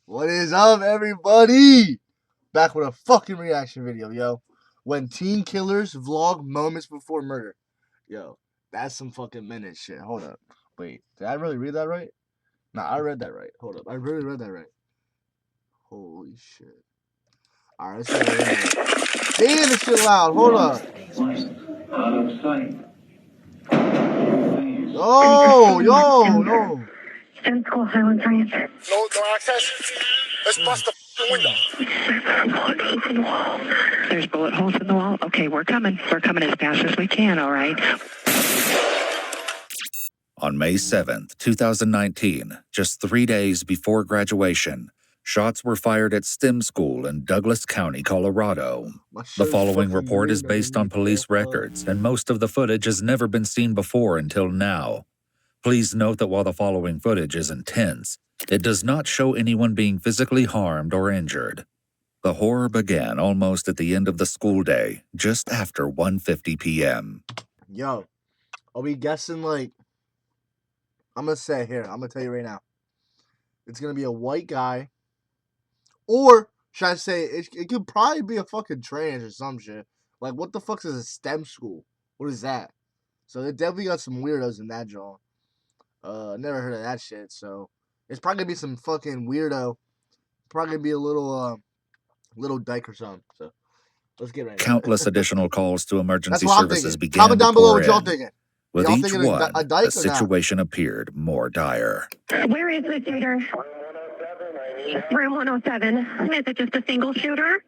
What is up, everybody? Back with a fucking reaction video, yo. When teen killers vlog moments before murder. Yo, that's some fucking minute shit. Hold up. Wait, did I really read that right? Nah, I read that right. Hold up. I really read that right. Holy shit. Alright, let's get it. Damn, this shit loud. Hold up. Out of sight. Yo, no. STEM school, Highland Science. No access. Let's bust the window. There's bullet holes in the wall. Okay, we're coming. We're coming as fast as we can, all right? On May 7th, 2019, just 3 days before graduation, shots were fired at STEM School in Douglas County, Colorado. The following report is based on police records, and most of the footage has never been seen before until now. Please note that while the following footage is intense, it does not show anyone being physically harmed or injured. The horror began almost at the end of the school day, just after 1:50 p.m. Yo, are we guessing like... I'm going to say here. I'm going to tell you right now. It's going to be a white guy. Or, should I say, it could probably be a fucking trans or some shit. Like, what the fuck is a STEM school? What is that? So, they definitely got some weirdos in that joint. Never heard of that shit, so... It's probably going to be some fucking weirdo. Probably going to be a little dyke or something, so... Let's get right into it. Countless additional calls to emergency That's what I'm services thinking. began Comment to down below pour what y'all in. thinking. With Y'all each thinking one, a dyke the or not? situation appeared more dire. Where is the shooter? Room 107. Is it just a single shooter?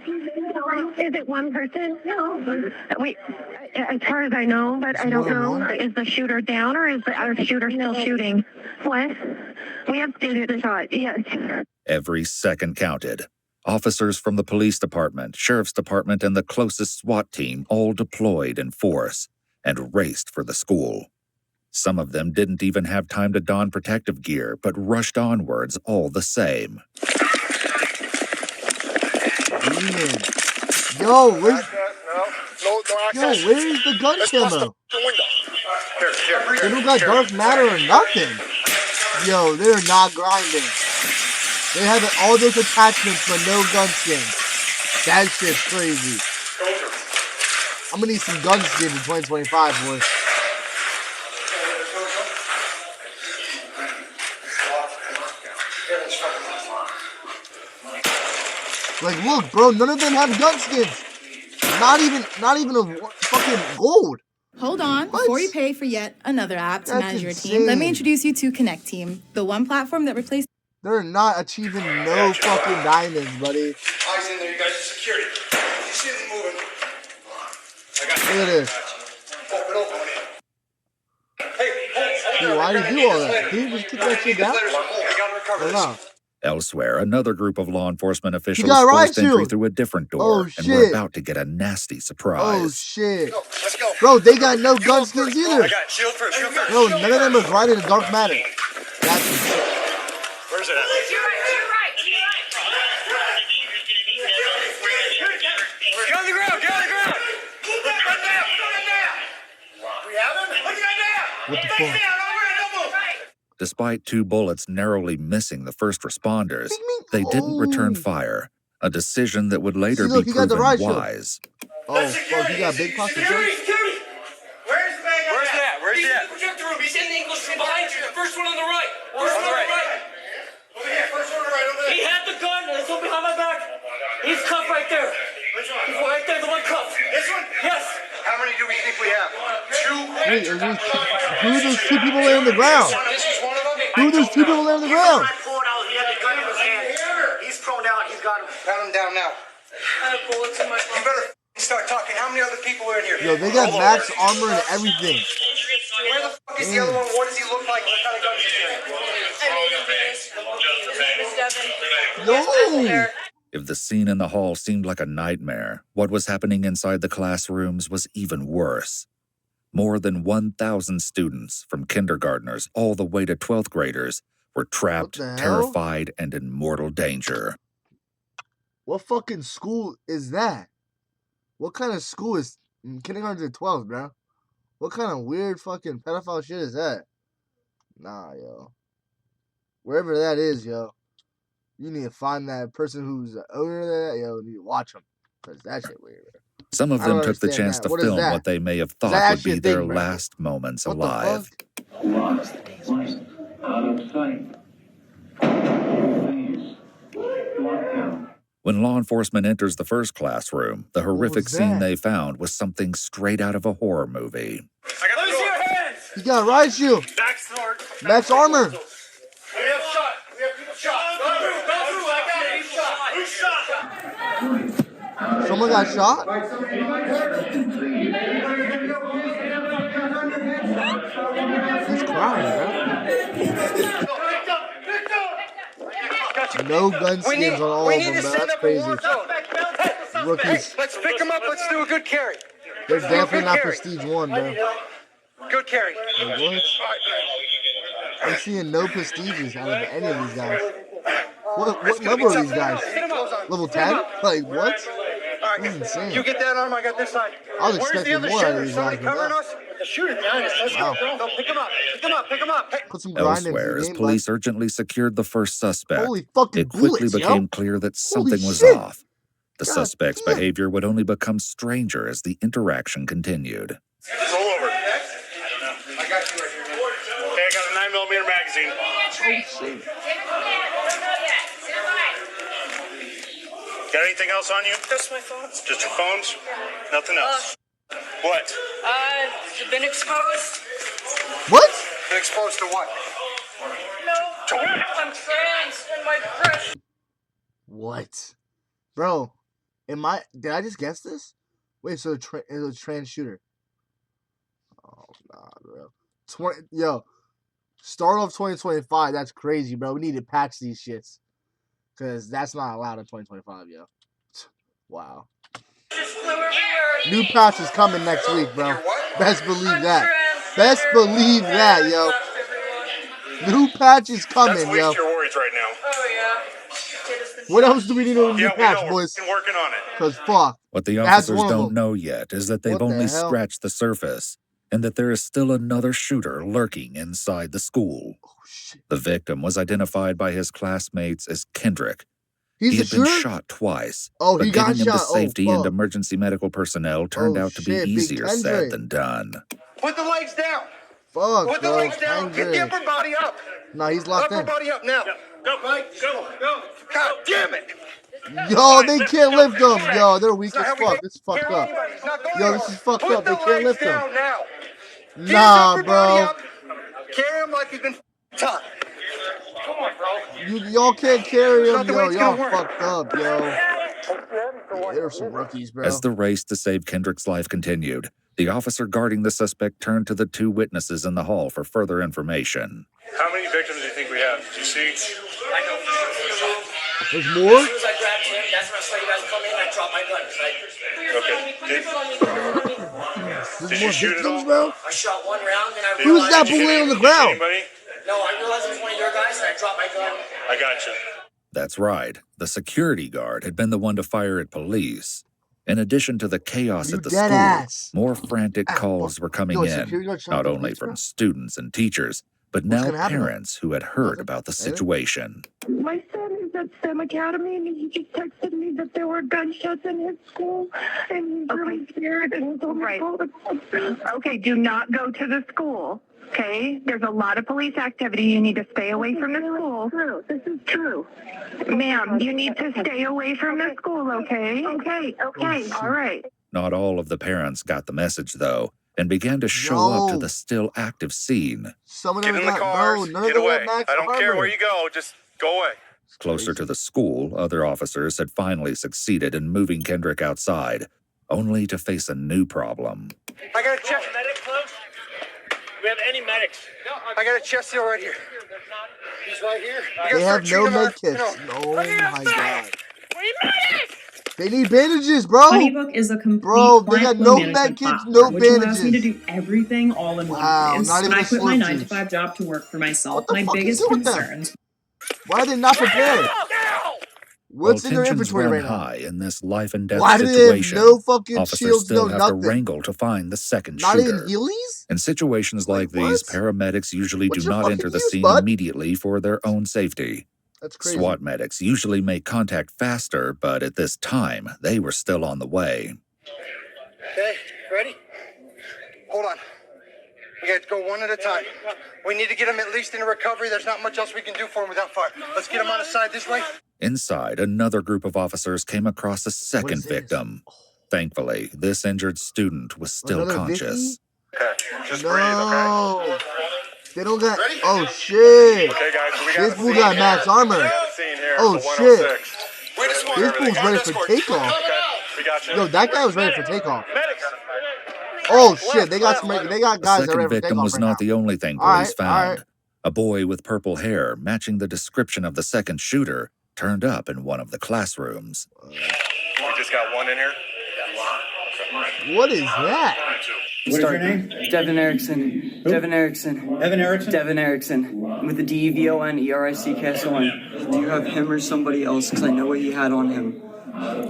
Is it one person? No. Wait, as far as I know, but I don't know. Is the shooter down or is the shooter still shooting? What? We have stated the shot, yes. Every second counted. Officers from the police department, sheriff's department, and the closest SWAT team all deployed in force and raced for the school. Some of them didn't even have time to don protective gear, but rushed onwards all the same. Demon. Yo, where's... No Yo, access. where's the gun Let's bust camo? the window. They don't got dark matter or nothing. Yo, they're not grinding. They have all those attachments but no gun skins. That shit's crazy. I'm gonna need some gun skins in 2025, boy. Like, look, bro, none of them have gun skins. Not even a fucking gold. Hold on, What? before you pay for yet another app to That's manage your insane. team, let me introduce you to Connect Team, the one platform that replaced They're not achieving no fucking diamonds, buddy. Eyes in there, you guys are security. You see them moving. Look at this. Open. Hey, Dude, why did he do all that? Did he just kick that shit down? We gotta recover Or this. no? Elsewhere, another group of law enforcement officials got a riot forced entry shield. through a different door Oh, and were shit. about to get a nasty Oh surprise. shit. Let's go. Bro, they got no gun skins either. I got shield first. Bro, none of them are grinding in dark matter. That's insane. Where's it at? Get on the ground. Put that down. We have him? Put that down. What the fuck? Despite 2 bullets narrowly missing the first responders, they didn't return fire, a decision that would later See, look, be he got the proven riot shield. wise. Oh, fuck, he got big pockets. Security. Where's the bag? Where's that? He's in the projector room. He's in the English room behind you. The first one on the right. First one on the right. Over here. First one right over He there. had the gun. There's one behind my back. He's cuffed right there. Which one? He's right there. The one cuffed. This one? Yes. How many do we think we have? 2. Wait, who are those 2 people laying on the ground? This is one of them. Who are those 2 people laying on the ground? He had the gun in his hand. He's prone out. He's got him. Pat him down now. I have bullets in my You better start talking. How many other people are in here? Yo, they got max armor and everything. Where the fuck is the other one? What does he look like? What kind of gun is he carrying? Yo! If the scene in the hall seemed like a nightmare, what was happening inside the classrooms was even worse. More than 1,000 students, from kindergartners all the way to 12th graders, were trapped, What the hell? terrified, and in mortal danger. What fucking school is that? What kind of school is kindergarten to 12, bro? What kind of weird fucking pedophile shit is that? Nah, yo. Wherever that is, yo. You need to find that person who's the owner of that. Yo, you need to watch them. Because that shit weird, bro. Some of I don't them took the understand chance that. to What is film that? what they may have Is thought that would actually be a their thing, bro? last moments What alive. the fuck? Lost light out of sight. Please. Lockdown. When law enforcement enters the first classroom, the horrific was scene that? they found was something straight out of a horror movie. Let me see your hands. He got a riot shield. Back sword. Max armor. We have shot. We have people shot. Go through. I got it. Who's shot? Someone got shot? He's crying, bro. No gun skins on all of them, bro. That's crazy. Rookies. Let's pick him up. Let's do a good carry. They're definitely not prestige 1, bro. Good carry. Like, what? I'm seeing no prestiges out of any of these guys. What level are these guys? Level 10? Like, what? This is insane. You get that arm, I got this side. I was Where's the expecting other more out of shooter? these Somebody guys, but covering no. us? The shooter behind us. Let's Wow. go. Pick him up. Pick him up. Pick him up. Hey. Put some grind into Elsewhere, the as game, bud. police urgently secured the first suspect, Holy fucking it quickly bullets, became yo. clear that something was shit. off. The God suspect's damn. behavior would only become stranger as the interaction continued. It's all over. I got you right here. Okay, I got a 9mm magazine. Oh, shit. Got anything else on you? Just my phones. Just your phones? Nothing else. What? Been exposed. What? Been exposed to what? No, I'm trans and my breast. What? Bro, did I just guess this? Wait, so it's a trans shooter. Oh, God, bro. Start of 2025, that's crazy, bro. We need to patch these shits. Because that's not allowed in 2025, yo. Wow. Just flew everywhere. New patch is coming next week, bro. Best believe that. Best believe that, yo. New patch is coming, That's yo. least your worries right now. Oh yeah. What else do we need on new Yeah, we patch, know. boys? We're working on it. Because fuck. What the That's officers one of don't them. know yet is that they've What the only hell? scratched the surface, and that there is still another shooter lurking inside the school. Oh, shit. The victim was identified by his classmates as Kendrick. He's He a had been shooter? shot twice, Oh, but he got getting him to shot. safety Oh, and fuck. emergency medical personnel turned Oh, out to shit, be Big easier Kendrick. said than done. Put the legs down. Fuck, Put the bro. legs down. Get the Kendrick. upper body up. Nah, he's locked Upper in. body up now. Go, Mike. Go. God damn it. Yo, they can't lift him. Yo, they're weak So as how we fuck. gonna This is fucked carry up. anybody? It's not going Yo, this on. is fucked Put up. They the can't legs lift him. down now. Get his Nah, upper body bro. up. Carry him like he's been taught. Come on, bro. Y'all can't carry Not him, the way yo. it's Y'all gonna work. fucked up, yo. They're some rookies, bro. As the race to save Kendrick's life continued, the officer guarding the suspect turned to the two witnesses in the hall for further information. How many victims do you think we have? Do you see? I know for sure. There's more? As soon as I grabbed him, that's when I saw you guys come in. I dropped my gun. There's you more shoot it victims, all? bro? I shot one round, then I Did- Who's realized. that did you boy hit on the any- ground? Anybody? No, I realized it was one of your guys, and I dropped my gun. I got you. That's right, the security guard had been the one to fire at police. In addition to the chaos You at the dead school, ass. more frantic Ah, calls fuck. were coming Yo, in, security guard shot not the only police, from bro? students and teachers, but What's now gonna happen? parents who had heard Nothing. about the Anything? situation. My son is at STEM Academy, and he just texted me that there were gunshots in his school, and he's really scared, and he told me to call the police. Okay, do not go to the school. Okay, there's a lot of police activity. You need to stay away from the school. True. This is true. Ma'am, you need to stay away from the school, okay? Okay, all right. Not all of the parents got the message, though, and began to show up to Yo. the still active scene. Some of Get them in the got, cars. bro, none of Get them away. have max I don't care armor. where you go. Just go away. Closer to the school, other officers had finally succeeded in moving Kendrick outside, only to face a new problem. I got a chest. Medic close? Do we have any medics? I got a chest seal right here. He's right here. They have no med kits. Oh my god. They need bandages, bro. HoneyBook is a complete Bro, they got client no flow management med kits, platform, no which allows me to bandages. do everything all in Wow, one place. not even When I a quit my slim 9 to juice. 5 job to work for myself, What the my fuck you biggest do with them? concerns Why are they not prepared? What's While in their tensions inventory run right now? high in this life and death Why do they have situation, no fucking officers shields, still no have nothing? to wrangle to find the second Not shooter. even Heelys? In situations like these, what? paramedics usually What's do your not fucking enter the use, scene bud? immediately for their own safety. That's crazy. SWAT medics usually make contact faster, but at this time, they were still on the way. Okay, ready? Hold on. We got to go one at a time. We need to get him at least in a recovery. There's not much else we can do for him without fire. Let's get him on his side this way. Inside, another group of officers came across a second victim. Thankfully, this injured student was still Another conscious. Okay, just No. breathe, okay? They don't got. Ready? Oh shit! Okay, guys, so we got This the fool scene got here. max armor. We got the scene here. Oh, It's a shit. 106. Wait, this one. This fool's ready for takeoff. Okay, we got you. Yo, that guy was ready for takeoff. Medics. Oh shit! They got some. They got The guys that are second ready for victim takeoff was right not now. the only thing All right, police all found. right. A boy with purple hair, matching the description of the second shooter, turned up in one of the classrooms. We just got one in here. What is that? What is your name? Devin Erickson. Who? Devin Erickson. Evan Erickson? Devin Erickson. With the DEVONERICKSON. Do you have him or somebody else? Because I know what he had on him.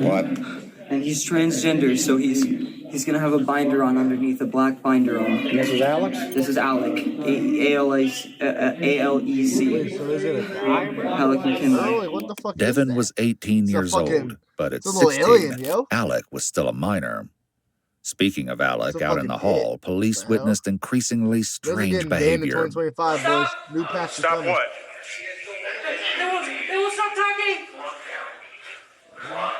What? And he's transgender, so he's gonna have a binder on underneath, a black binder on. This is Alex? This is Alec. A-L-E-C. Wait, so is it a guy? Alec Oh, McKinley. wait, what the fuck? Devin is was 18 It's a years fucking- old, but at it's a little 16, alien, yo. Alec was still a minor. Speaking of Alec, It's a out in the fucking hall, police What the hell? witnessed increasingly Those are strange getting banned in behavior. 2025, boys. New patch is Stop coming. what? They won't stop talking. Stop!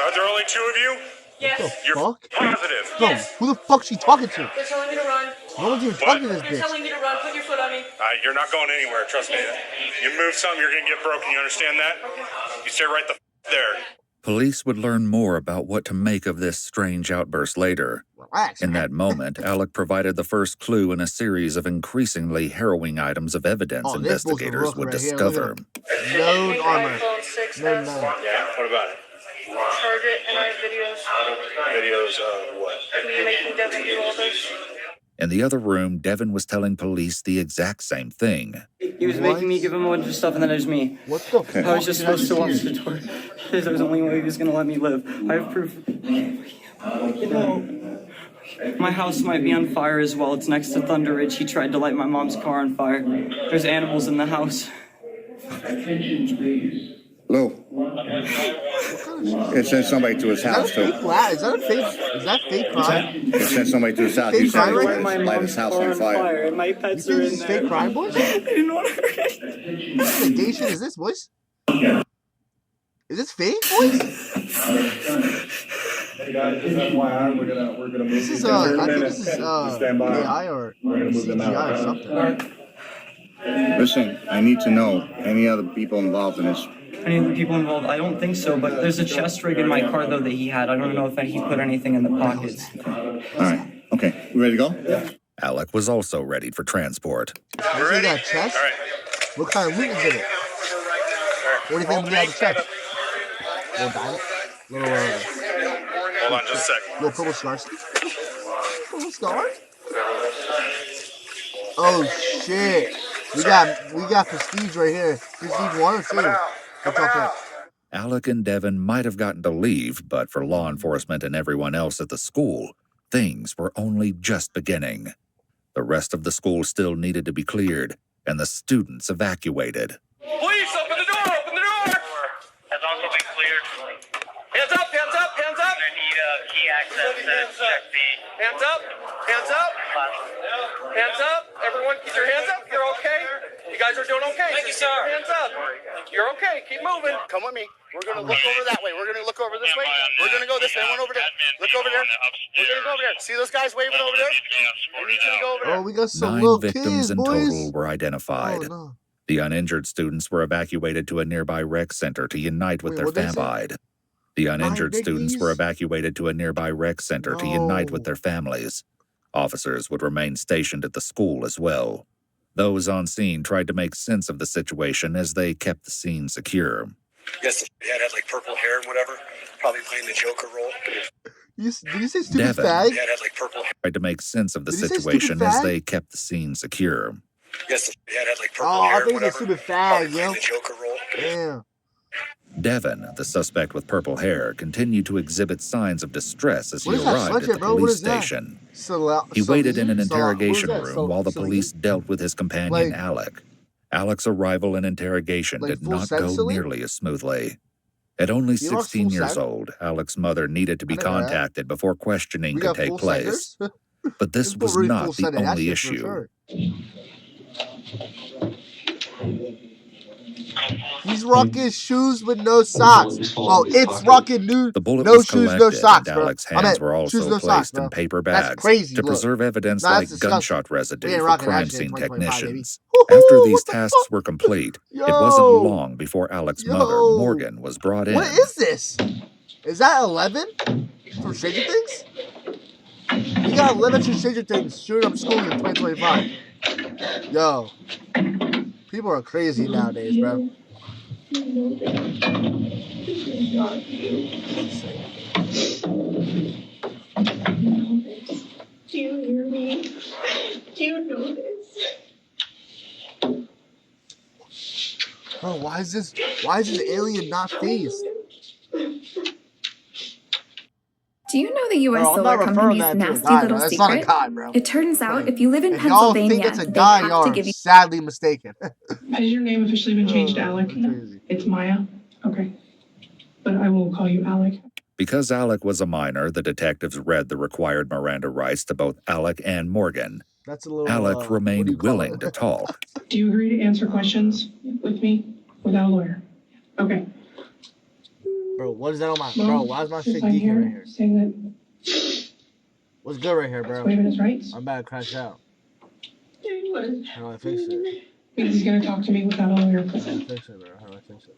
Are there only two of you? Yes. What the You're fuck? positive. Bro, who the fuck's she talking to? They're telling me to run. No one's even What? talking to this They're bitch. telling me to run. Put your foot on me. You're not going anywhere, trust me. You move some, you're going to get broken. You understand that? You stay right the there. Police would learn more about what to make of this strange outburst later. Relax. In that moment, Alec provided the first clue in a series of increasingly harrowing items of evidence Oh, this bull's a investigators rookie would right here, look at discover. him. No armor. iPhone 6s. No. Yeah, what about it? Charge it, and I have videos. Videos of what? Me making Devin do all this. In the other room, Devin was telling police the exact same thing. He was making me give him a bunch of stuff, and then it was me. What the fuck? I was just did I supposed to watch hear? the door. Because it was the only way he was going to let me live. I have proof. My house might be on fire as well. It's next to Thunder Ridge. He tried to light my mom's car on fire. There's animals in the house. Lou. It sent somebody to his Is that a house, too. fake laugh? Is that a fake? Is that fake crime? It sent somebody to his house. Fake He said he crime, wanted right? to light his house on fire. and my You pets think are this in is there. fake crime, boys? I didn't want to hurt it. What kind of gay shit is this, boys? Is this fake, boys? Hey guys, just FYI, we're gonna move This these is guys in a I think minute. this is Just stand by. AI or We're gonna move them out. CGI or something. Listen, I need to know any other people involved in this. Any of the people involved? I don't think so, but there's a chest rig in my car, though, that he had. I don't know if he put anything in the pockets. All right. Okay. You ready to go? Yeah. Alec was also ready for transport. You see that chest? All right. What kind of loot is in it? What do you think we got in the chest? Little diamond? Little Hold on just a sec. little purple scars? Purple scars? Oh shit! We got prestige right here. Prestige 1 or 2. What's up there? Alec and Devin might have gotten to leave, but for law enforcement and everyone else at the school, things were only just beginning. The rest of the school still needed to be cleared, and the students evacuated. Police, open the door! Open the door! Has also been cleared. Hands up! Hands up! Hands up! I need key access to check the Hands up! Hands up! Hands up! Everyone, keep your hands up. You're okay. You guys are doing okay. Thank you, Just keep sir. your hands up. You're okay. Keep moving. Come with me. We're gonna look over that way. We're gonna look over this way. We're gonna go this way. One over there. Look over there. We're gonna go over there. See those guys waving over there? We need you to go over there. Oh, we got some 9 little victims kids, in boys. total were identified. Oh, no. The uninjured students were evacuated to a nearby rec center to unite with Wait, their what'd they say? families. The uninjured students were biggies? evacuated to a nearby rec center to unite with No. their families. Officers would remain stationed at the school as well. Those on scene tried to make sense of the situation as they kept the scene secure. Yes, the dad had like purple hair and whatever. Probably playing the Joker role. Did you say stupid Devin. fag? Dad had like purple hair. Tried to make sense of the Did he say situation stupid as fag? they kept the scene secure. Yes, the dad had like purple Oh, hair I and think it's a whatever. stupid Probably fag, playing yo. the Joker role. Damn. Devin, the suspect with purple hair, continued to exhibit signs of distress as he What is that arrived sweatshirt, at the bro? What police is that? station. He waited in an interrogation What is that? room while the Salute? police dealt with his companion Like- Alec. Alec's arrival and interrogation Like did full not go sensory? nearly as smoothly. At only You lost 16 full years send? old, Alec's mother needed to be I didn't know that. contacted before questioning We could got take full place. senders? But this People was really full not the sending that only shit for issue. sure. He's rocking shoes with no socks. Well, it's rocking The bullet no was shoes, no collected, socks, and bro. Alec's I hands meant were shoes, also no socks, placed bro. in paper That's bags crazy. to Look. preserve evidence Nah, that's like disgusting. gunshot We residue ain't for rocking that crime shit in scene 2025, baby. technicians. After Woohoo! these What the tasks fuck? were complete, Yo! it wasn't long before Alec's mother, Yo! Morgan, was brought in. What is this? Is that 11 from Stranger Things? We got 11 from Stranger Things shooting up schools in 2025. Yo. People are crazy nowadays, bro. Do you hear me? Do you know this? Bro, why is this alien not phased? Do you know the U.S. Bro, I'm solar not referring company's that to a nasty guy, little bro. That's not a secret? guy, bro. It turns out if you live in If y'all think Pennsylvania, it's a they guy, have y'all to are give you. sadly mistaken. Has your name officially been changed to Alec? It's Maya? Okay. But I will call you Alec. Because Alec was a minor, the detectives read the required Miranda rights to both Alec and Morgan. That's a little. Alec remained willing to talk. Do you agree to answer questions with me without a lawyer? Okay. Bro, what is that on my. Well, Bro, why is my shit since I'm geeking here right here? saying that What's good right here, bro? waiving his rights. I'm about to crash out. How do I fix it? He's gonna talk to me without a lawyer How do I present. fix it, bro? How do I fix it,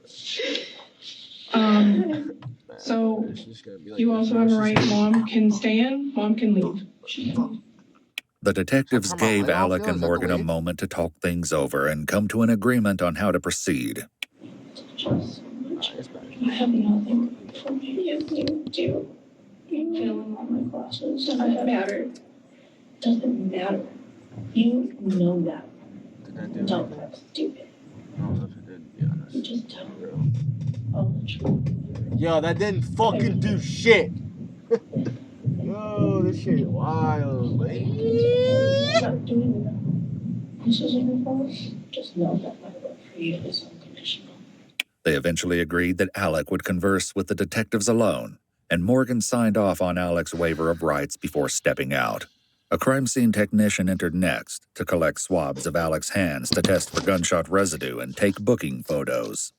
So It's just gonna be like you this. also have a right. Mom can stay in. Mom can leave. The detectives Turn my gave light off, Alec yo? and Is that the Morgan a wave? moment to talk things over and come to an agreement on how to proceed. It's better. I have nothing for me. Yes, you do. I'm failing all my classes. Doesn't matter. Doesn't matter. You know that. Did that do Don't anything? act stupid. I don't know if it did, to be honest. You just tell me all the truth. Yo, that didn't fucking do shit. Yo, this shit wild, man. Stop doing that. This isn't your fault. Just know that my love for you is unconditional. They eventually agreed that Alec would converse with the detectives alone, and Morgan signed off on Alec's waiver of rights before stepping out. A crime scene technician entered next to collect swabs of Alec's hands to test for gunshot residue and take booking photos.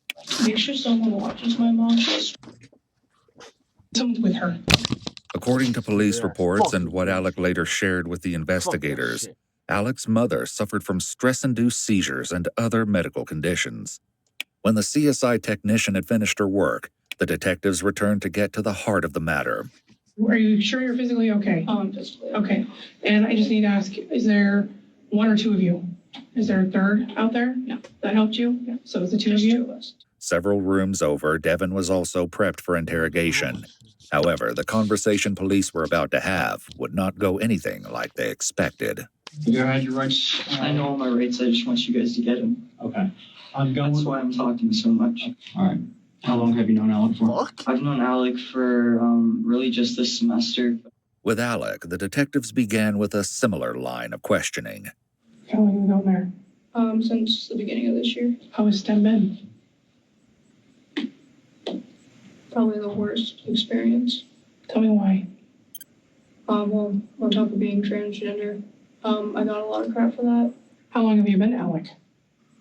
Make sure someone watches my mom. Someone's with her. According to police Yeah, reports fuck and you, what bitch. Alec later shared with the Fuck that investigators, shit. Alec's mother suffered from stress-induced seizures and other medical conditions. When the CSI technician had finished her work, the detectives returned to get to the heart of the matter. Are you sure you're physically okay? Physically. Okay. And I just need to ask, is there one or two of you? Is there a third out there? No. That helped you? Yeah. So it's the two of Just you? 2 of us. Several rooms over, Devin was also prepped for interrogation. However, the conversation police were about to have would not go anything like they expected. You had your rights. I know all my rights. I just want you guys to get them. Okay. I'm going. That's why I'm talking so much. All right. How long have you known Alec for? Fuck. I've known Alec for really just this semester. With Alec, the detectives began with a similar line of questioning. How long have you known there? Since the beginning of this year. How has STEM been? Probably the worst experience. Tell me why. Well, on top of being transgender, I got a lot of crap for that. How long have you been Alec?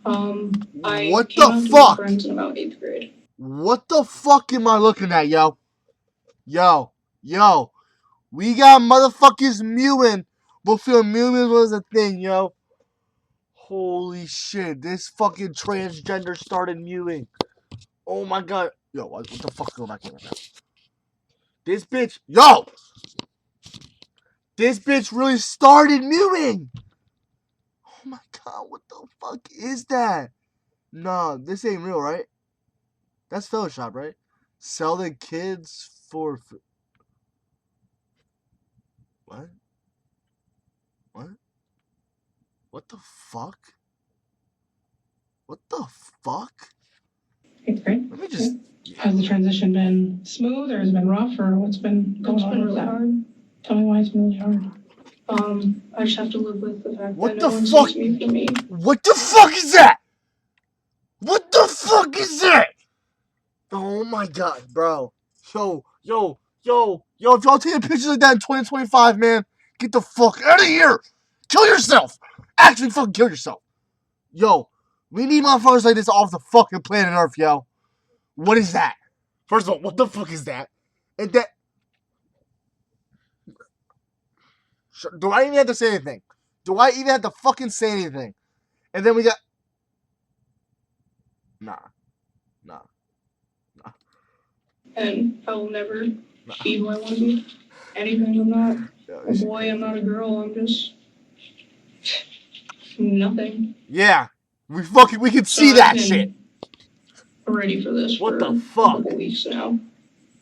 I What came the out to my fuck? friends in about 8th grade. What the fuck am I looking at, yo? Yo. We got motherfuckers mewing before mewing was a thing, yo. Holy shit, this fucking transgender started mewing. Oh my god. Yo, what the fuck is going back in right now? This bitch, yo! This bitch really started mewing! Oh my god, what the fuck is that? Nah, this ain't real, right? That's Photoshop, right? Sell the kids for... What? What the fuck? What the fuck? 8th grade? Let me just... Has the transition been smooth or has it been rough or what's been going It's on been with really that? hard. Tell me why it's been really hard. I just have to live with the fact What that the no one fuck? sees me for me. What the fuck is that? What the fuck is that? Oh my god, bro. Yo, if y'all taking pictures like that in 2025, man, get the fuck out of here. Kill yourself. Actually fucking kill yourself. Yo, we need motherfuckers like this off the fucking planet Earth, yo. What is that? First of all, what the fuck is that? And that... Do I even have to say anything? Do I even have to fucking say anything? And then we got... Nah. And I will never be who I want to be. Anything, I'm not a boy, I'm not a girl, I'm just nothing. Yeah, we can see that shit. Ready for this what for the fuck? a couple weeks now.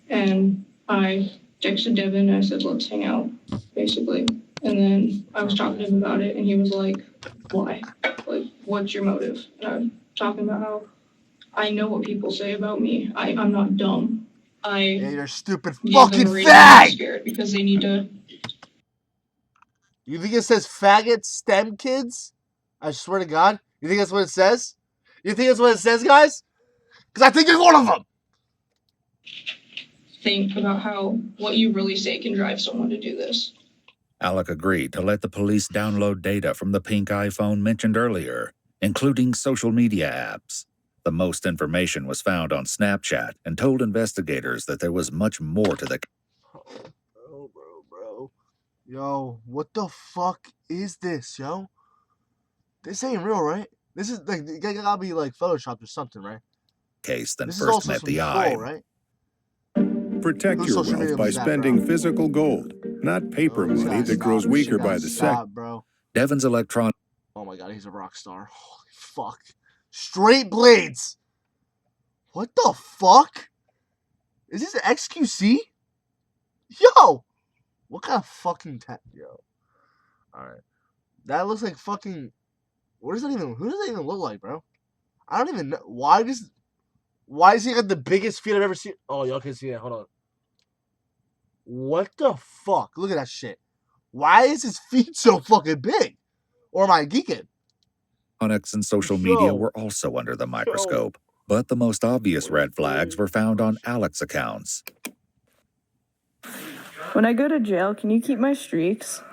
And I texted Devin, I said, let's hang out, basically. And then I was talking to him about it, and he was like, why? Like, what's your motive? And I was talking about how I know what people say about me. I'm not dumb. Yeah, you're a stupid gave fucking them a reason to be fag! scared because they need to. You think it says faggot STEM kids? I swear to God. You think that's what it says? You think that's what it says, guys? Because I think you're one of them! Think about how what you really say can drive someone to do this. Alec agreed to let the police download data from the pink iPhone mentioned earlier, including social media apps. The most information was found on Snapchat and told investigators that there was much more to the... Bro. Yo, what the fuck is this, yo? This ain't real, right? This is like, it gotta be like photoshopped or something, right? case than This is first also met some the troll, eye. right? Protect Whose your social media wealth by was that, spending bro? physical gold, not paper This money gotta that grows stop. This weaker shit by gotta the second. stop, bro. Devon's electronic... Oh my god, he's a rock star. Holy fuck. Straight blades! What the fuck? Is this an XQC? Yo! What kind of fucking Yo. Alright. That looks like fucking... Who does that even look like, bro? I don't even know. Why does he got the biggest feet I've ever seen? Oh, y'all can see that. Hold on. What the fuck? Look at that shit. Why is his feet so fucking big? Or am I geeking? Electronics and social media were also under the microscope, but the most obvious red flags were found on Alec's accounts. When I go to jail, can you keep my streaks?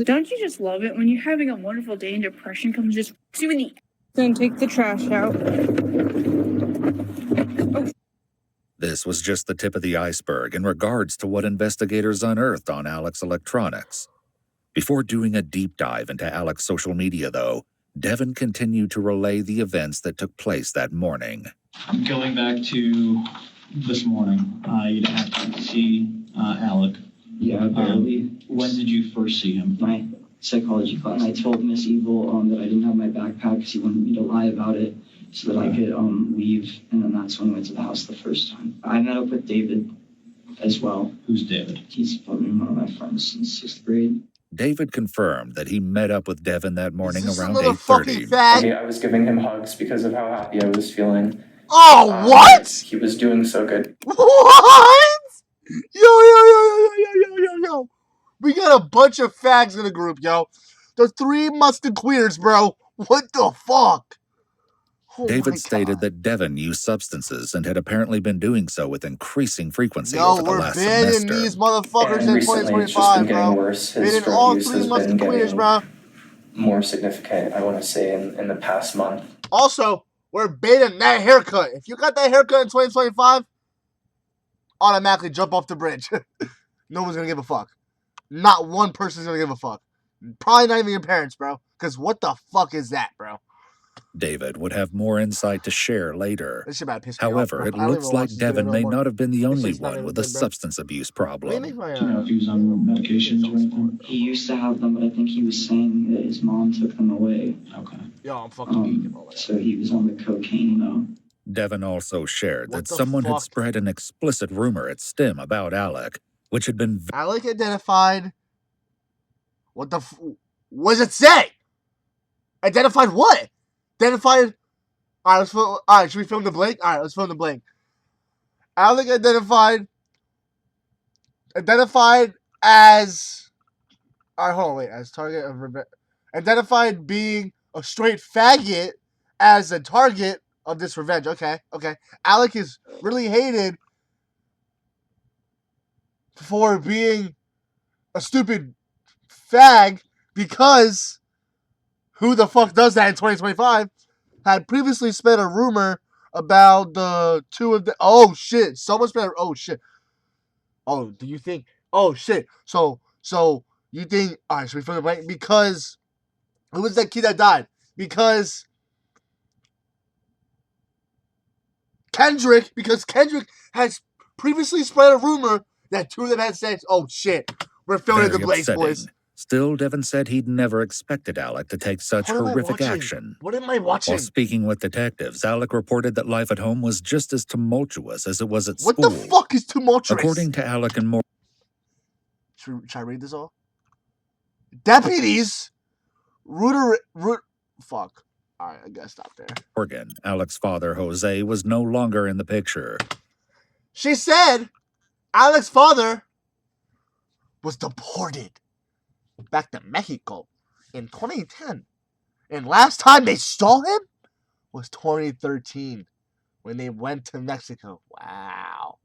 Don't you just love it when you're having a wonderful day and depression comes just you in the... Then take the trash out. This was just the tip of the iceberg in regards to what investigators unearthed on Alec's electronics. Before doing a deep dive into Alec's social media, though, Devon continued to relay the events that took place that morning. I'm going back to this morning. You didn't have time to see Alec. Yeah, barely. When did you first see him? My psychology class. I told Miss Evil that I didn't have my backpack because he wanted me to lie about it so that I could leave. And then that's when I went to the house the first time. I met up with David as well. Who's David? He's been one of my friends since 6th grade. David confirmed that he met up with Devon that morning around motherfucking 8:30. fag? I was giving him hugs because of how happy I was feeling. Oh, what? He was doing so good. What? Yo. We got a bunch of fags in the group, yo. The 3 Mustang Queers, bro. What the fuck? Oh David stated that Devon used substances and had apparently been doing so with increasing frequency Yo, over the we're last banning semester. these motherfuckers And in recently, it's just 2025, been getting bro. worse. His Banning drug all use 3 has Mustang been Queers, getting bro. more significant, I want to say, in the past month. Also, we're banning that haircut. If you got that haircut in 2025, automatically jump off the bridge. No one's gonna give a fuck. Not one person's gonna give a fuck. Probably not even your parents, bro. Because what the fuck is that, bro? David would have more insight to share later. This shit about to piss me off, However, bro, it but I don't looks even like watch this video Devon no may more. not have been the only shit's not one even with a good, bro. substance abuse problem. Do you know if he was on medications or anything? He used to have them, but I think he was saying that his mom took them away. Okay. Yo, I'm fucking geeking. So he was on the cocaine, though. Devon also shared that the someone had fuck? spread an explicit rumor at STEM about Alec, which had been Alec identified. What the what does it say? Identified what? Identified. Alright, should we film the blank? Alright, let's film the blank. Alec identified as. Alright, hold on, wait. As target of revenge. Identified being a straight faggot as a target of this revenge. Okay. Alec is really hated for being a stupid fag because who the fuck does that in 2025? Had previously spread a rumor about the two of the. Oh shit! Someone spread. Oh shit! Oh, do you think? Oh shit! So you think? All right, should we fill the blank? Because who was that kid that died? Because Kendrick has previously spread a rumor that two of them had sex. Oh shit! We're filling the blanks, boys. Still, Devin said he'd never expected Alec to take such horrific action. What am I watching? While speaking with detectives, Alec reported that life at home was just as tumultuous as it was at school. What the fuck is tumultuous? According to Alec and Morgan. Should I read this all? Deputies, fuck. All right, I gotta stop there. Morgan, Alec's father, Jose, was no longer in the picture. She said Alec's father was deported back to Mexico in 2010. And last time they saw him was 2013 when they went to Mexico. Wow.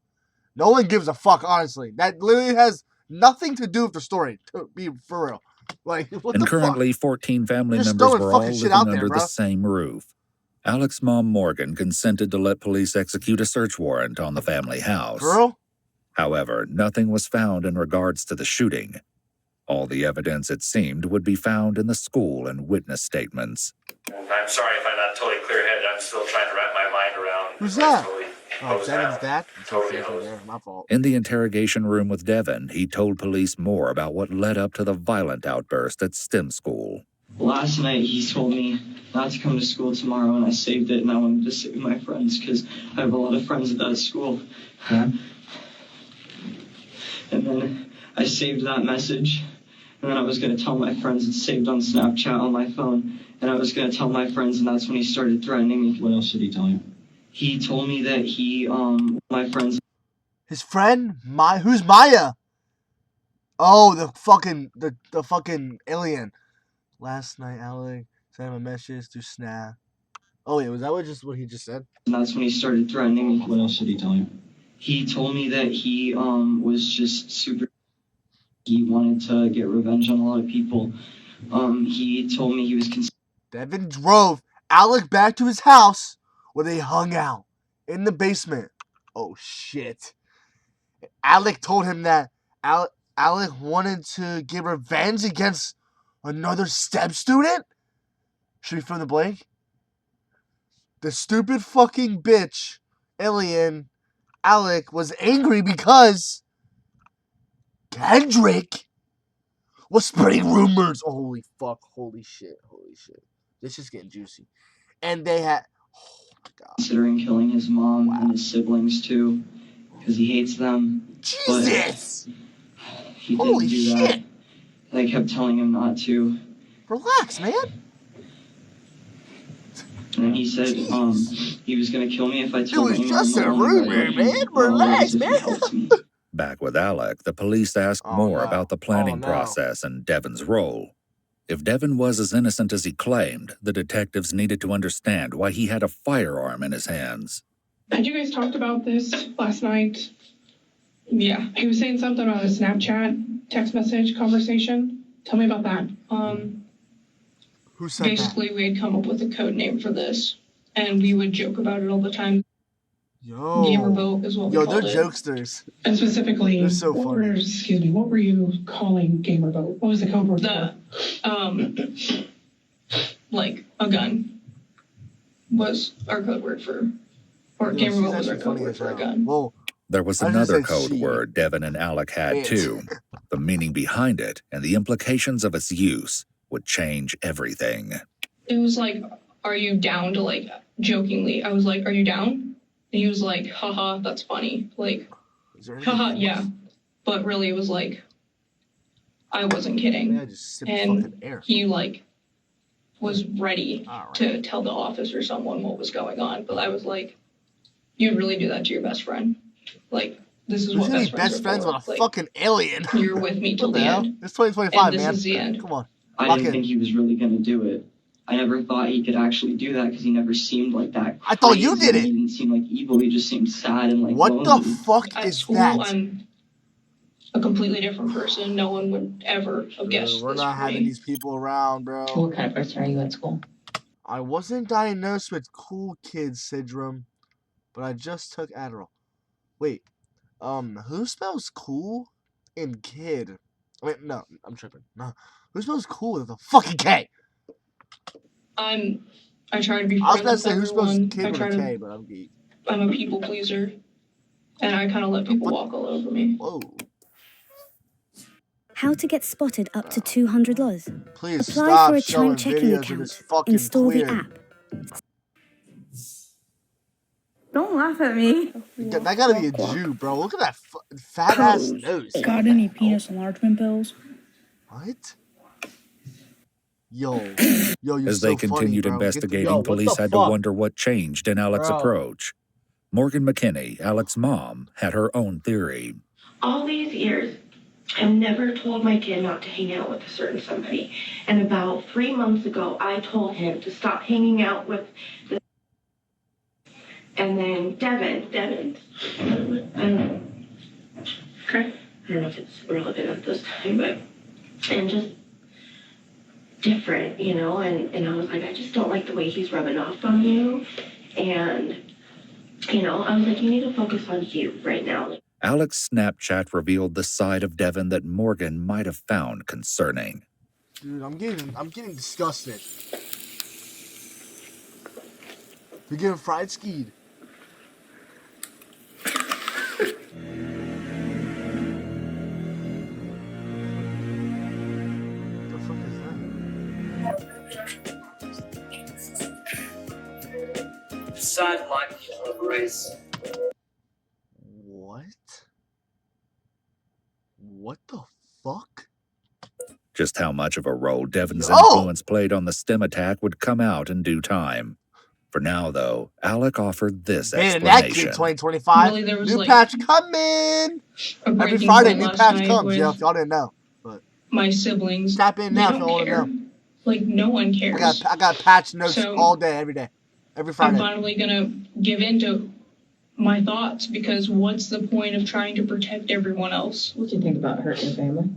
No one gives a fuck, honestly. That literally has nothing to do with the story, to be for real. Like, what and the currently, fuck? 14 family You're just members throwing were all fucking shit living out there, under bro. the same roof. Alec's mom, Morgan, consented to let police execute a search warrant on the family house. Girl? However, nothing was found in regards to the shooting. All the evidence, it seemed, would be found in the school and witness statements. I'm sorry if I'm not totally clear-headed. I'm still trying to wrap my mind around. Who's that? Totally Oh, Devin's dad? Totally My fault. In the interrogation room with Devin, he told police more about what led up to the violent outburst at STEM school. Last night, he told me not to come to school tomorrow, and I saved it, and I wanted to sit with my friends because I have a lot of friends at that school. Yeah. And then I saved that message, and then I was going to tell my friends. It's saved on Snapchat on my phone, and I was going to tell my friends, and that's when he started threatening me. What else did he tell you? He told me that my friends. His friend? Who's Maya? Oh, the fucking alien. Last night, Alec sent him a message through Snap. Oh, yeah, was that what he just said? And that's when he started threatening me. What else did he tell you? He told me that he was just super. He wanted to get revenge on a lot of people. He told me he was. Devin drove Alec back to his house where they hung out in the basement. Oh shit! Alec told him that Alec wanted to get revenge against another STEM student. Should we fill in the blank? The stupid fucking bitch, alien, Alec was angry because Kendrick was spreading rumors. Oh, holy fuck. Holy shit. This is getting juicy. And they had... Oh, my God. Considering killing his mom and his siblings, too. Because he hates them. Jesus! He didn't Holy do shit. that. They kept telling him not to. Relax, man. And he said he was going to kill me if I It told was anyone. just a rumor, man. Relax, man. Back with Alec, the police asked more about the planning process and Devin's role. If Devin was as innocent as he claimed, the detectives needed to understand why he had a firearm in his hands. Had you guys talked about this last night? Yeah, he was saying something on a Snapchat text message conversation. Tell me about that. Who said basically, we had come up with a code name for this, and we would joke about it all the time. Yo. Gamerboat is what we called they're it. jokesters. And specifically, They're so funny. What were you calling Gamerboat? What was the code word for? Like a gun was our code word for, or Gamerboat was our code word for a gun. Whoa. There was I just another said code she. word Devin and Alec had It. too. The meaning behind it and the implications of its use would change everything. It was like, are you down to, like, jokingly, I was like, are you down? And he was like, haha, that's funny. Like, haha, yeah. But really it was like, I wasn't kidding. Yeah, just sip and fucking air. he, like, was ready to tell the office or someone what was going on. But I was like, you'd really do that to your best friend? Like, this is what best friends are friends for. with a Like, fucking alien. You're with me till What the the hell? end. It's 2025, and this man. is the end. Come on. I didn't think he was really going to do it. I never thought he could actually do that because he never seemed like that. I thought you did it. He didn't seem like evil. He just seemed sad and like what lonely. the fuck At is school, that? I'm a completely different person. No one would ever have guessed. We're this not for having me. these people around, bro. What kind of person are you at school? I wasn't diagnosed with cool kid syndrome, but I just took Adderall. Wait, who spells cool in kid? Wait, no, I'm tripping. No, who spells cool with a fucking K? I try to be I was friends gonna with say who spells everyone. kid I with try a to. K, but I'm geek. I'm a people pleaser, and I kind of let people walk all over me. Whoa. How to get spotted up to 200 Loz. Please Apply stop for a showing time checking videos of this account. fucking Install queer. the app. Don't laugh at me. That gotta be a Jew, bro. Look at that fat ass nose. Got any penis enlargement pills? What? Yo, you're As so they funny, continued bro. investigating, what police the had to fuck? wonder what changed in Alex's Bro. approach. Morgan McKinney, Alex's mom, had her own theory. All these years, I've never told my kid not to hang out with a certain somebody. And about 3 months ago, I told him to stop hanging out with the... And then Devin, I don't know. Okay. I don't know if it's relevant at this time, but... And just different, you know? And I was like, I just don't like the way he's rubbing off on you. And, you know, I was like, you need to focus on you right now. Alex's Snapchat revealed the side of Devin that Morgan might have found concerning. Dude, I'm getting disgusted. You're getting fried skied. What the fuck is that? Sideline race. What? What the fuck? Just how much of a role Devin's Yo! influence played on the STEM attack would come out in due time. For now, though, Alec offered this Man, that kid, explanation. 2025. Really, there was, New like, patch coming. A Every breaking Friday, point new last patch night comes. with Yeah, if y'all didn't know. But my siblings. tap in They now if don't y'all want to care. know. Like, no one cares. I got patch notes So, all day, every day. Every I'm Friday. finally gonna give in to my thoughts because what's the point of trying to protect everyone else? What do you think about hurting your family?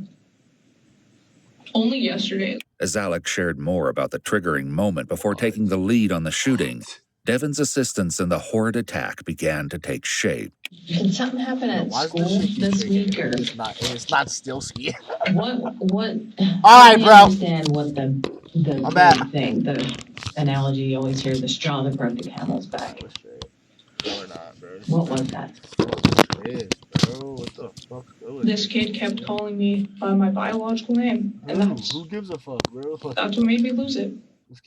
Only yesterday. As Alec shared more about the triggering moment before taking the lead on the shooting, Devin's assistance in the horrid attack began to take shape. Did something happen at Why is school this shit keep this shaking? week, or It's not still ski. what? All right, Help me bro. understand what the I'm back. big thing, the analogy you always hear, the straw that broke the camel's back. Or not, bro. What was that? Bro, what the fuck? This kid kept calling me by my biological name, and Who gives a fuck, bro? that's what made me lose it.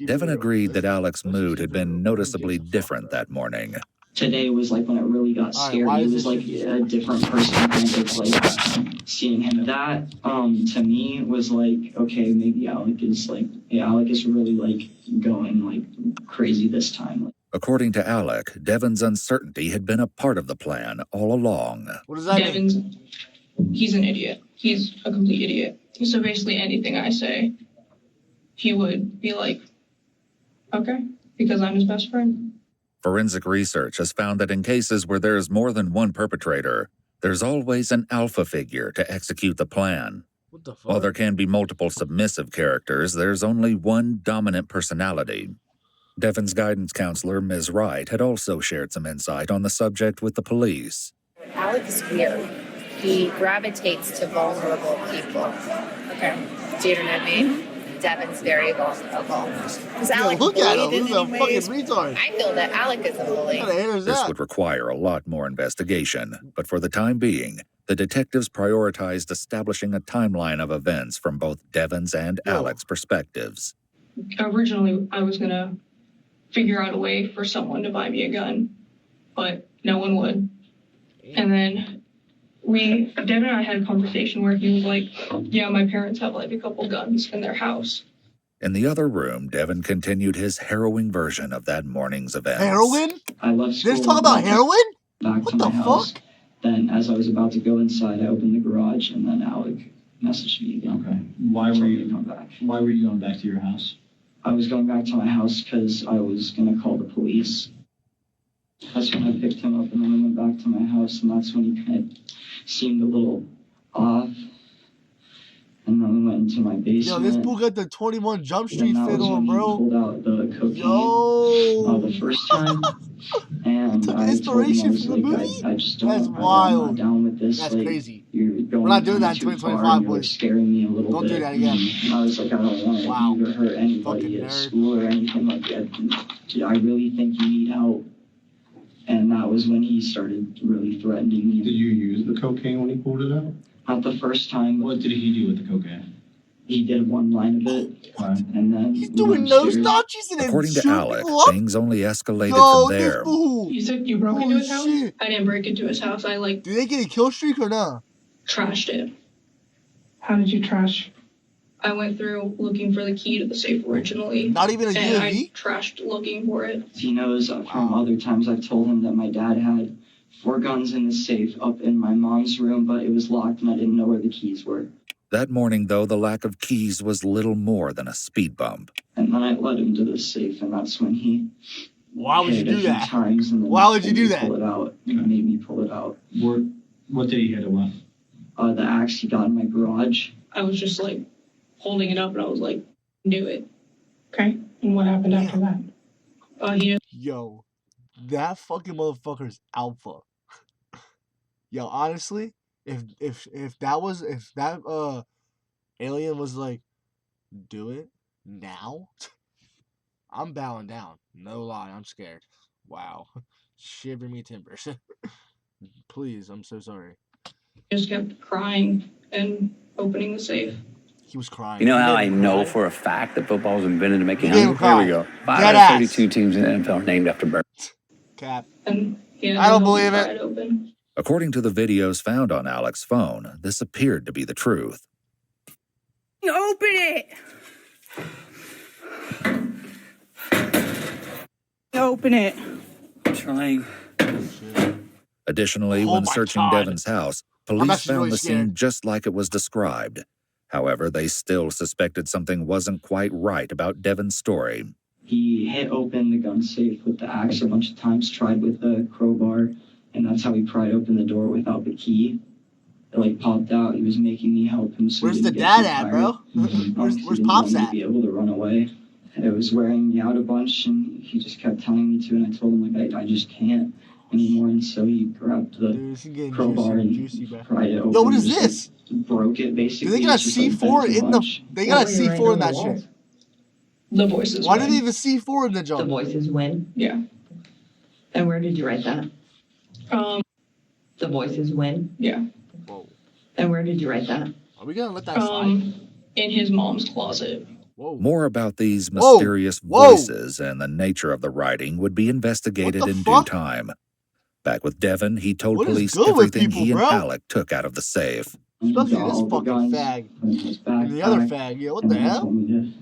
Devin agreed that Alec's mood had been noticeably different that morning. Today was like when it really got Alright, scary. why He is was this like a different person, kind of like seeing him. That to me was like, okay, maybe Alec is really like going like crazy this time. According to Alec, Devin's uncertainty had been a part of the plan all along. What does that mean? He's an idiot. He's a complete idiot. So basically anything I say, he would be like, okay, because I'm his best friend. Forensic research has found that in cases where there is more than one perpetrator, there's always an alpha figure to execute the plan. What the fuck? While there can be multiple submissive characters, there's only one dominant personality. Devin's guidance counselor, Ms. Wright, had also shared some insight on the subject with the police. Alec is weird. He gravitates to vulnerable people. Okay. Do you know what I mean? Devin's very vulnerable. Because Alec look at him. bullied He's in a many fucking ways. retard. I feel that Alec is a bully. What kind of hater is This that? would require a lot more investigation, but for the time being, the detectives prioritized establishing a timeline of events from both Devin's and Alec's perspectives. Originally, I was gonna figure out a way for someone to buy me a gun, but no one would. And then Devin and I had a conversation where he was like, yeah, my parents have like a couple guns in their house. In the other room, Devin continued his harrowing version of that morning's events. Heroin? I left school. Let's talk about heroin? Back to my house. Then, as I was about to go inside, I opened the garage, and then Alec messaged me again. Okay. Why were Told me you to come back? Why were you going back to your house? I was going back to my house because I was going to call the police. That's when I picked him up, and then we went back to my house, and that's when he kind of seemed a little off. And then we went into my basement. Yo, this fool got the 21 Jump Street and that fit was on, when bro. he pulled out the cocaine Yo. the first time. And took I told him, I inspiration was from the like, movie? I just don't, That's I'm wild. not down with this. That's like, crazy. You're going We're not doing that in too 2025, far, and you're, like, boys. scaring me a little Don't bit. do that again. And I was like, I don't want to either hurt anybody at school or anything like that. Dude, I really think you need help. And that was when he started really threatening me. Did you use the cocaine when he pulled it out? Not the first time. What did he do with the cocaine? He did one line of it, and then He's doing nose dodges and then According to shooting Alec, people up? things only escalated Yo, from this there. fool. You said you broke into his house? Shit. I didn't break into his house. I like Did they get a kill streak or not? trashed it. How did you trash? I went through looking for the key to the safe originally. Not even a and UAV? I trashed looking for it. He knows from other times I've told him that my dad had 4 guns in the safe up in my mom's room, but it was locked and I didn't know where the keys were. That morning, though, the lack of keys was little more than a speed bump. And then I led him to the safe, and that's when he Why would you hit do a few that? times, and then Why would you made do me that? Pull it out. He made me pull it out. What did he hit it with? The axe he got in my garage. I was just like holding it up and I was like, do it. Okay. And what happened after that? He just Yo, that fucking motherfucker's alpha. Yo, honestly, if that alien was like, do it now, I'm bowing down. No lie, I'm scared. Wow, shiver me timbers. Please, I'm so sorry. just kept crying and opening the safe. He was crying. You know He how made I me know cry. for a fact that football was invented to make you He made him hungry? Here we cry. go. 5 Dead out of ass. 32 teams in the NFL are named after birds. Cap. And I don't believe it. Open. According to the videos found on Alec's phone, this appeared to be the truth. Open it! Open it. Trying. Additionally, Oh when my searching God. Devon's house, police actually found really the scene scared. just like it was described. However, they still suspected something wasn't quite right about Devon's story. He hit open the gun safe with the axe a bunch of times, tried with the crowbar, and that's how he pried open the door without the key. It like popped out. He was making me help him. So Where's he the didn't get dad too at, tired. bro? Where's He where's didn't Pops want me at? to be able to run away. It was wearing me out a bunch, and he just kept telling me to, and I told him like I just can't anymore. And so he grabbed the Dude, this is getting crowbar juicy, bro. and pried it open. Yo, what is Just, this? like, broke it basically. Do they got a It's just, like, C4 bent a in the? bunch. They got a C4 in that shit. The voices Why win. do they have a C4 in the jump? The voices win. Yeah. And where did you write that? The voices win. Yeah. Whoa. And where did you write that? Are we gonna let that slide? In his mom's closet. Whoa. More about these Whoa. mysterious Whoa. voices and the nature of the writing would be investigated What the in fuck? due time. Back with Devon, he told What is police good with everything people, he and bro? Alec took out of the safe. Especially All this the fucking guns fag in his and the other backpack, fag. Yo, what and the then he hell? told me to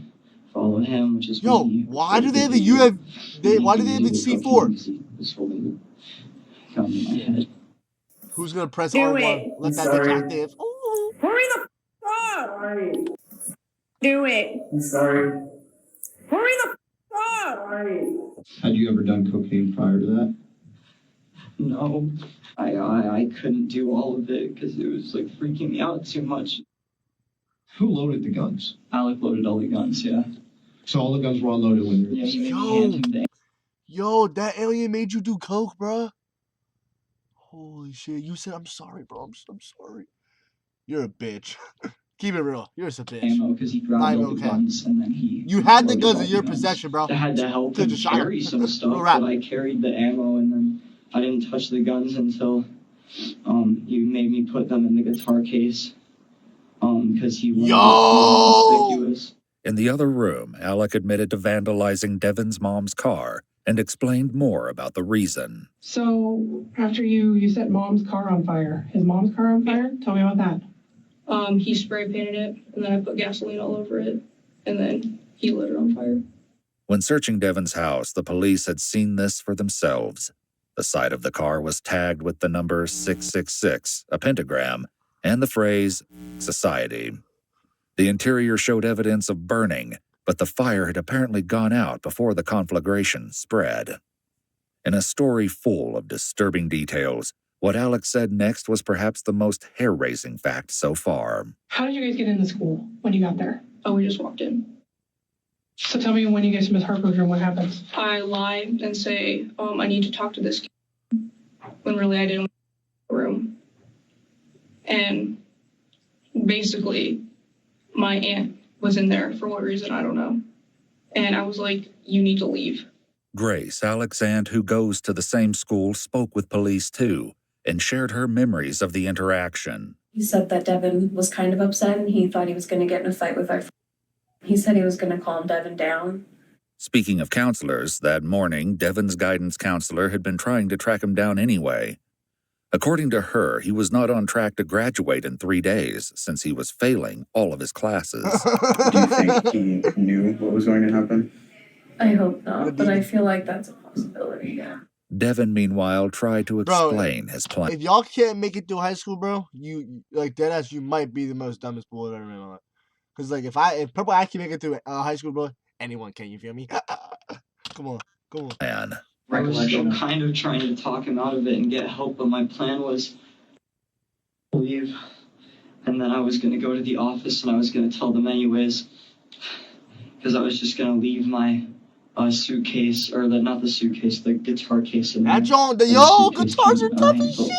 follow him, which is Yo, when he why do they have a basically why do they have a made me C4? fucking he was holding the gun in my head. Who's gonna press Do R1? it. Let that Sorry. bitch active. Ooh. Hurry the f up! Do it. I'm sorry. Hurry the f up! Had you ever done cocaine prior to that? No, I couldn't do all of it because it was like freaking me out too much. Who loaded the guns? Alec loaded all the guns, yeah. So all the guns were unloaded when you were Yeah, he made Yo. me hand him the Yo, that alien made you do coke, bruh. Holy shit! You said I'm sorry, bro. I'm sorry. You're a bitch. Keep it real. You're just a bitch. ammo because he grabbed Not all even the okay. guns and then he. You had the loaded guns all in the your guns. possession, bro. I had to help Could've him just shot him. carry some stuff, No rap. but I carried the ammo and then I didn't touch the guns until you made me put them in the guitar case because he wanted Yo! conspicuous. In the other room, Alec admitted to vandalizing Devon's mom's car and explained more about the reason. So after you set mom's car on fire, his mom's car on fire? Tell me about that. He spray painted it and then I put gasoline all over it and then he lit it on fire. When searching Devon's house, the police had seen this for themselves. The side of the car was tagged with the number 666, a pentagram, and the phrase, Society. The interior showed evidence of burning, but the fire had apparently gone out before the conflagration spread. In a story full of disturbing details, what Alex said next was perhaps the most hair-raising fact so far. How did you guys get into school when you got there? Oh, we just walked in. So tell me when you get to Miss Harper's room, what happens? I lie and say, I need to talk to this kid. When really I didn't want to go to the room. And basically, my aunt was in there for what reason, I don't know. And I was like, you need to leave. Grace, Alex's aunt, who goes to the same school, spoke with police too and shared her memories of the interaction. He said that Devin was kind of upset and he thought he was going to get in a fight with our friend. He said he was going to calm Devin down. Speaking of counselors, that morning, Devin's guidance counselor had been trying to track him down anyway. According to her, he was not on track to graduate in 3 days since he was failing all of his classes. Do you think he knew what was going to happen? I hope not, but I feel like that's a possibility, yeah. Devin, meanwhile, tried to explain his plan. If y'all can't make it through high school, bro, you like deadass, you might be the most dumbest boy I've ever met in my life. Because like if Purple I can make it through high school, bro, anyone can. You feel me? Come on. Man. I was still kind of trying to talk him out of it and get help, but my plan was to leave. And then I was going to go to the office and I was going to tell them anyways. Because I was just going to leave my suitcase, or not the suitcase, the guitar case. In guitars are tough as shit.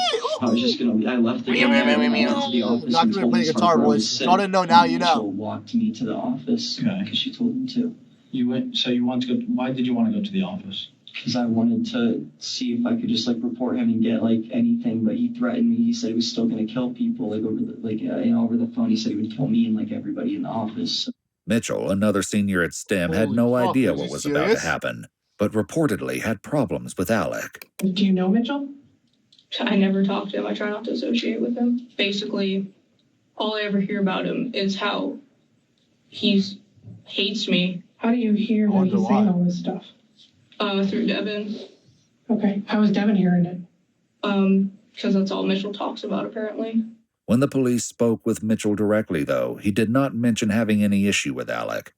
I was just going to, I left the office. Not gonna play guitar, boys. Y'all didn't know, now you know. Mitchell walked me to the office because she told him to. You went, so you want to go, why did you want to go to the office? Because I wanted to see if I could just report him and get anything, but he threatened me. He said he was still going to kill people over the phone. He said he would kill me and everybody in the office. Mitchell, another senior at STEM, had no idea what was about to happen, but reportedly had problems with Alec. Do you know Mitchell? I never talked to him. I try not to associate with him. Basically, all I ever hear about him is how he hates me. How do you hear that he's saying all this stuff? Through Devin. Okay. How is Devin hearing it? Because that's all Mitchell talks about, apparently. When the police spoke with Mitchell directly, though, he did not mention having any issue with Alec.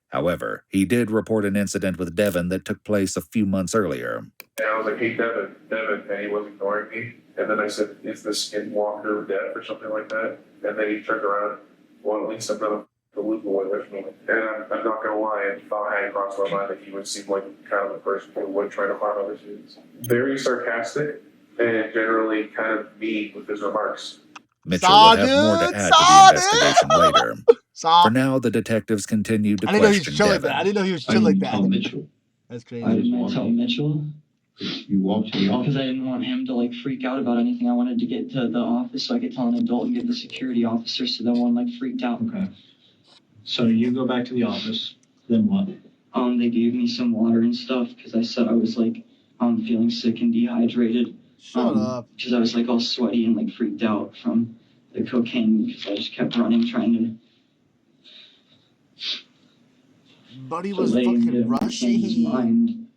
However, he did report an incident with Devin that took place a few months earlier. And I was like, hey, Devin, and he was ignoring me. And then I said, is this Skinwalker of death or something like that? And then he turned around, well, at least I'm not the loophole with me. And I'm not going to lie, I thought I had crossed my mind that he would seem like kind of the person who would try to harm other students. Very sarcastic and generally kind of mean with his remarks. Mitchell will have more to add to the investigation later. For now, the detectives continued to question Devin. I didn't know he was chill like that. Mitchell. That's crazy. I didn't tell Mitchell. You walked to the office? Because I didn't want him to freak out about anything. I wanted to get to the office so I could tell an adult and get the security officer so no one freaked out. Okay. So you go back to the office, then what? They gave me some water and stuff because I said I was feeling sick and dehydrated. Shut up. Because I was all sweaty and freaked out from the cocaine because I just kept running trying to. Buddy was fucking rushing.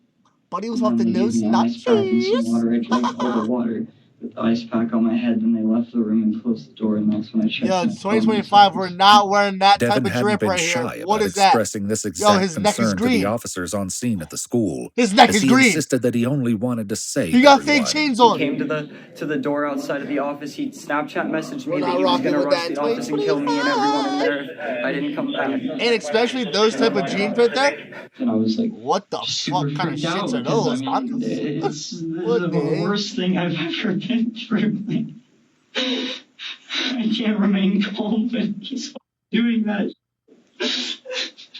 Buddy was off the nose, not cheese. I drank all the water with the ice pack on my head, then they left the room and closed the door, and that's when I checked. Yo, 2025, we're not wearing that Devin type of drip right shy here. about What is that? expressing this exact his neck is concern to green. the officers on scene at the school. His neck is he green. insisted that he only wanted to save He got everyone. fake chains on. He came to the door outside of the office. He Snapchat messaged me We're that not he was rocking going to with rush that the office and kill me and everyone in there if I didn't come back. And especially those type of jeans right there. And I was what the fuck kind of shits are those? It's the worst thing I've ever been through. I can't remain calm when he's doing that.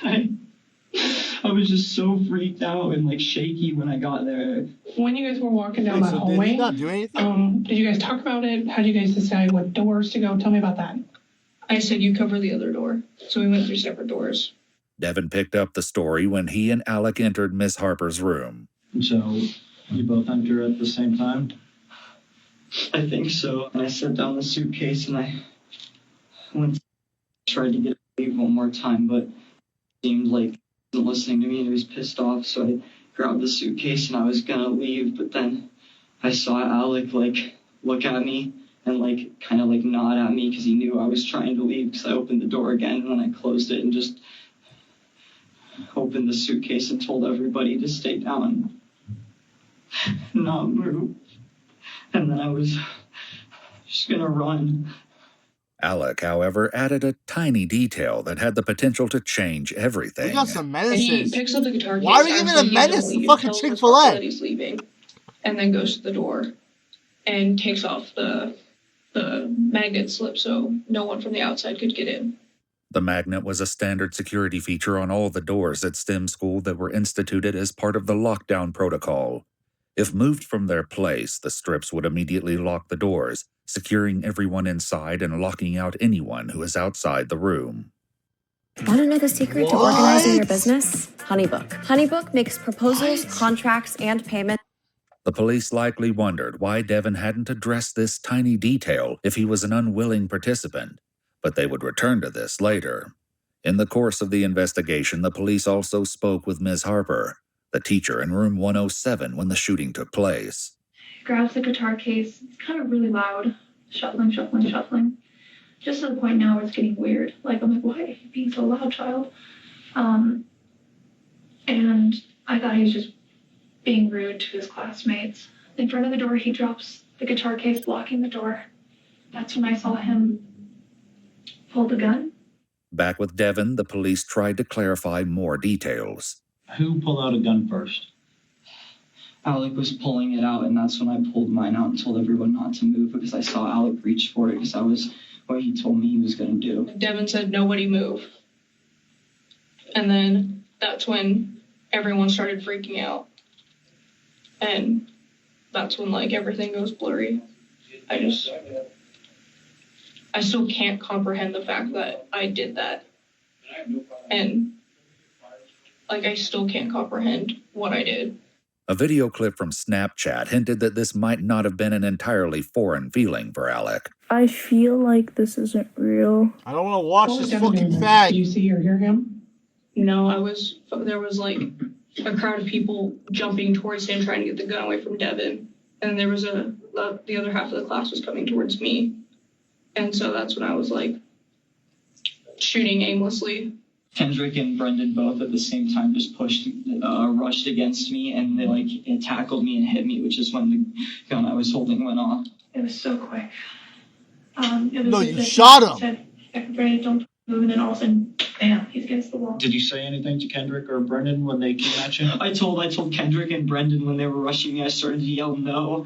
I was just so freaked out and shaky when I got there. When you guys were walking down that hallway, did he not do anything? Did you guys talk about it? How did you guys decide what doors to go? Tell me about that. I said you cover the other door, so we went through separate doors. Devin picked up the story when he and Alec entered Miss Harper's room. So you both enter at the same time? I think so. And I set down the suitcase and I tried to get to leave one more time, but it seemed like he wasn't listening to me and he was pissed off. So I grabbed the suitcase and I was gonna leave, but then I saw Alec look at me and kind of nod at me because he knew I was trying to leave because I opened the door again and then I closed it and just opened the suitcase and told everybody to stay down, not move. And then I was just gonna run. Alec, however, added a tiny detail that had the potential to change everything. We got some And he menaces. picks up the guitar case. Why are we acts giving like a he's gonna menace to leave, fucking tells Miss Chick-fil-A? Harper that he's leaving, and then goes to the door and takes off the magnet slip so no one from the outside could get in. The magnet was a standard security feature on all the doors at STEM school that were instituted as part of the lockdown protocol. If moved from their place, the strips would immediately lock the doors, securing everyone inside and locking out anyone who is outside the room. Want to know the secret to What? organizing your business? HoneyBook. HoneyBook makes proposals, contracts, and payments. The police likely wondered why Devin hadn't addressed this tiny detail if he was an unwilling participant, but they would return to this later. In the course of the investigation, the police also spoke with Ms. Harper, the teacher in room 107 when the shooting took place. He grabs the guitar case. It's kind of really loud. Shuffling. Just to the point now where it's getting weird. Like, I'm like, why are you being so loud, child? And I thought he was just being rude to his classmates. In front of the door, he drops the guitar case, blocking the door. That's when I saw him pull the gun. Back with Devin, the police tried to clarify more details. Who pulled out a gun first? Alec was pulling it out, and that's when I pulled mine out and told everyone not to move because I saw Alec reach for it because that was what he told me he was going to do. Devin said, nobody move. And then that's when everyone started freaking out. And that's when, like, everything goes blurry. I still can't comprehend the fact that I did that. And, like, I still can't comprehend what I did. A video clip from Snapchat hinted that this might not have been an entirely foreign feeling for Alec. I feel like this isn't real. I don't want to watch this fucking fag. Did you see or hear him? No, there was like a crowd of people jumping towards him, trying to get the gun away from Devin. And there was the other half of the class was coming towards me. And so that's when I was like shooting aimlessly. Kendrick and Brendan both at the same time just rushed against me, and they it tackled me and hit me, which is when the gun I was holding went off. It was so quick. No, you shot him. Said, Brendan, don't move, and then all of a sudden, bam, he's against the wall. Did you say anything to Kendrick or Brendan when they came at you? I told Kendrick and Brendan when they were rushing me, I started to yell no.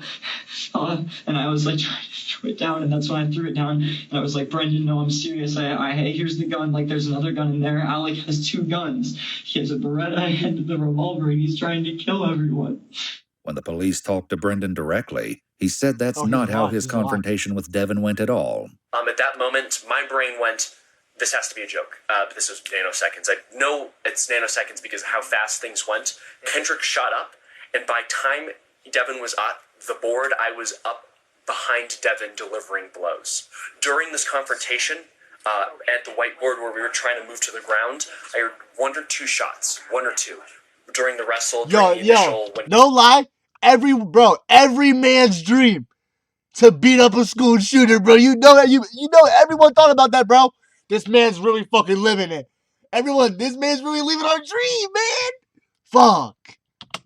And I was like trying to throw it down, and that's when I threw it down. And I was like, Brendan, no, I'm serious. Hey, here's the gun. Like, there's another gun in there. Alec has 2 guns. He has a Beretta and the revolver, and he's trying to kill everyone. When the police talked to Brendan directly, he said that's not how his confrontation with Devin went at all. At that moment, my brain went, this has to be a joke. But this was nanoseconds. I know it's nanoseconds because of how fast things went. Kendrick shot up, and by time Devin was at the board, I was up behind Devin delivering blows. During this confrontation, at the whiteboard where we were trying to move to the ground, I heard 1 or 2 shots. 1 or 2. During the wrestle, during the initial... No lie. Every man's dream to beat up a school shooter, bro. You know that. You know everyone thought about that, bro. This man's really fucking living it. This man's really living our dream, man. Fuck.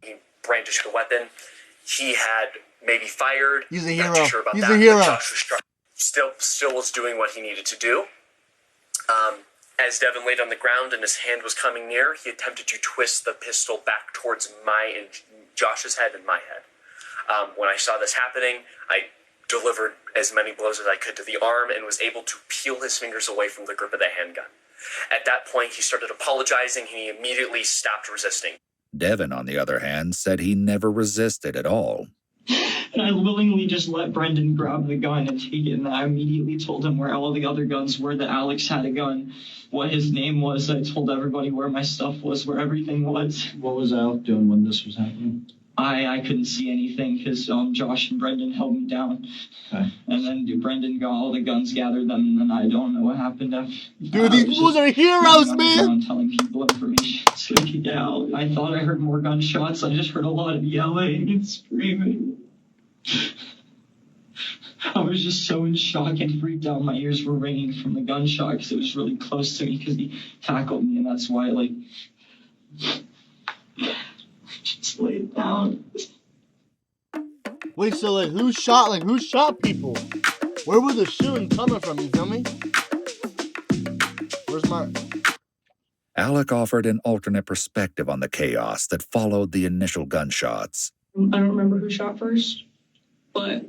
He brandished a weapon. He had maybe fired. He's a hero. Not too sure about He's that, a hero. but Josh was still was doing what he needed to do. As Devin laid on the ground and his hand was coming near, he attempted to twist the pistol back towards my and Josh's head and my head. When I saw this happening, I delivered as many blows as I could to the arm and was able to peel his fingers away from the grip of the handgun. At that point, he started apologizing and he immediately stopped resisting. Devin, on the other hand, said he never resisted at all. And I willingly just let Brendan grab the gun and take it, and I immediately told him where all the other guns were, that Alex had a gun, what his name was. I told everybody where my stuff was, where everything was. What was Alec doing when this was happening? I couldn't see anything because Josh and Brendan held me down. Okay. And then Brendan got all the guns, gathered them, and then I don't know what happened after. Dude, these fools are heroes, man. Telling people information so we could get out. I thought I heard more gunshots. I just heard a lot of yelling and screaming. I was just so in shock and freaked out. My ears were ringing from the gunshot because it was really close to me because he tackled me, and that's why, Just laid down. Wait, so like who shot people? Where was the shooting coming from, you feel me? Where's my... Alec offered an alternate perspective on the chaos that followed the initial gunshots. I don't remember who shot first, but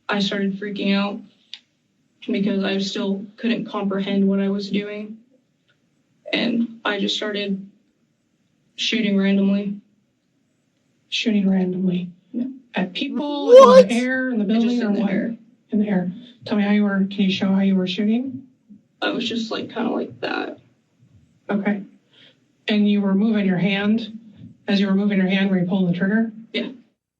I started freaking out because I still couldn't comprehend what I was doing. And I just started shooting randomly. Shooting randomly? Yeah. At people? What? In the air? In the building? Just or in the what? air. In the air. Tell me can you show how you were shooting? I was just like kind of like that. Okay. And you were moving your hand? As you were moving your hand, were you pulling the trigger? Yeah.